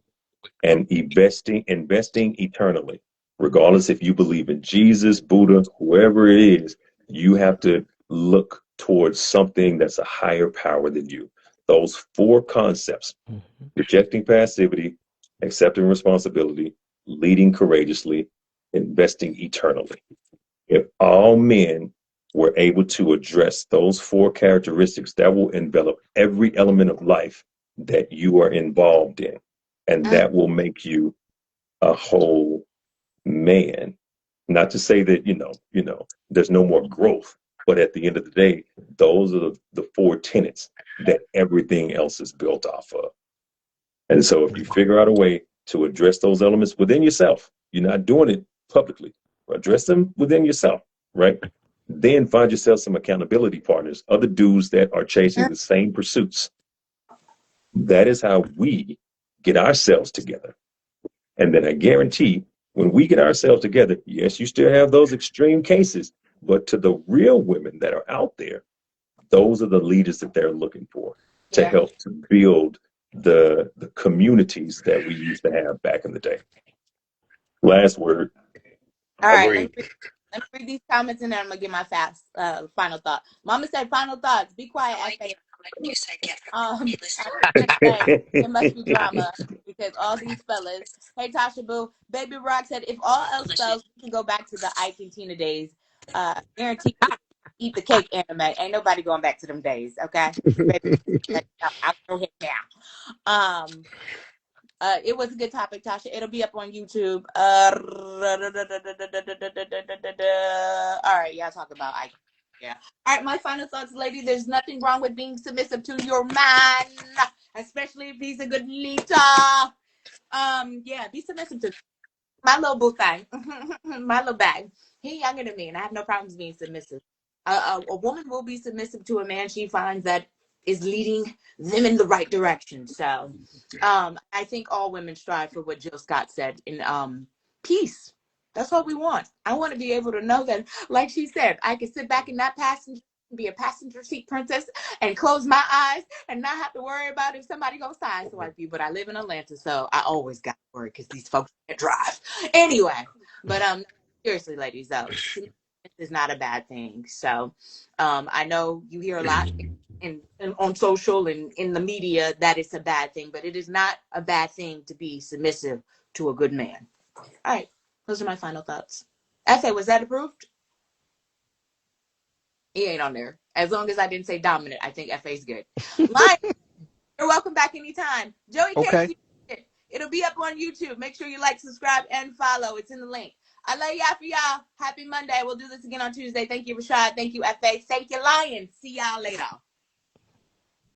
Speaker 6: And investing eternally, regardless if you believe in Jesus, Buddha, whoever it is, you have to look towards something that's a higher power than you. Those four concepts:
Speaker 7: Mhm.
Speaker 6: rejecting passivity, accepting responsibility, leading courageously, investing eternally. If all men were able to address those four characteristics, that will envelop every element of life that you are involved in. And
Speaker 1: Mm.
Speaker 6: that will make you a whole man. Not to say that, there's no more growth, but at the end of the day, those are the four tenets that everything else is built off of. And so if you figure out a way to address those elements within yourself, you're not doing it publicly, address them within yourself, right? Then find yourself some accountability partners, other dudes that are chasing
Speaker 1: Mm.
Speaker 6: the same pursuits. That is how we get ourselves together. And then I guarantee when we get ourselves together, yes, you still have those extreme cases, but to the real women that are out there, those are the leaders that they're looking for to
Speaker 1: Yeah.
Speaker 6: help to build the communities that we used to have back in the day. Last word.
Speaker 1: All right.
Speaker 5: Agreed.
Speaker 1: Let me read these comments, and then I'm gonna get my fast final thought. Mama said, "Final thoughts. Be quiet, FA." After today, it must be drama because all these fellas. Hey, Tasha Boo. Baby Rock said, if all else fails, we can go back to the Ike and Tina days. Guaranteed to eat the cake anime. Ain't nobody going back to them days, okay? Baby, I'll go ahead now. It was a good topic, Tasha. It'll be up on YouTube. All right, y'all talk about Ike. Yeah. All right, my final thoughts, lady. There's nothing wrong with being submissive to your man, especially if he's a good leader. Yeah, be submissive to my little boo thing, my little bag. He younger than me, and I have no problems being submissive. A woman will be submissive to a man she finds that is leading them in the right direction. So, I think all women strive for what Jill Scott said in peace. That's what we want. I want to be able to know that, like she said, I can sit back in that passenger, be a passenger seat princess, and close my eyes and not have to worry about if somebody gonna sideswipe you. But I live in Atlanta, so I always got to worry because these folks can't drive. Anyway, but seriously, ladies, though, submission is not a bad thing. So, I know you hear a lot in on social and in the media that it's a bad thing, but it is not a bad thing to be submissive to a good man. All right, those are my final thoughts. Fa, was that approved? He ain't on there. As long as I didn't say dominant, I think FA's good. Lion, you're welcome back anytime. Joey
Speaker 7: Okay.
Speaker 1: Casey, it'll be up on YouTube. Make sure you like, subscribe, and follow. It's in the link. I love y'all for y'all. Happy Monday. We'll do this again on Tuesday. Thank you, Rashad. Thank you, FA. Thank you, Lion. See y'all later.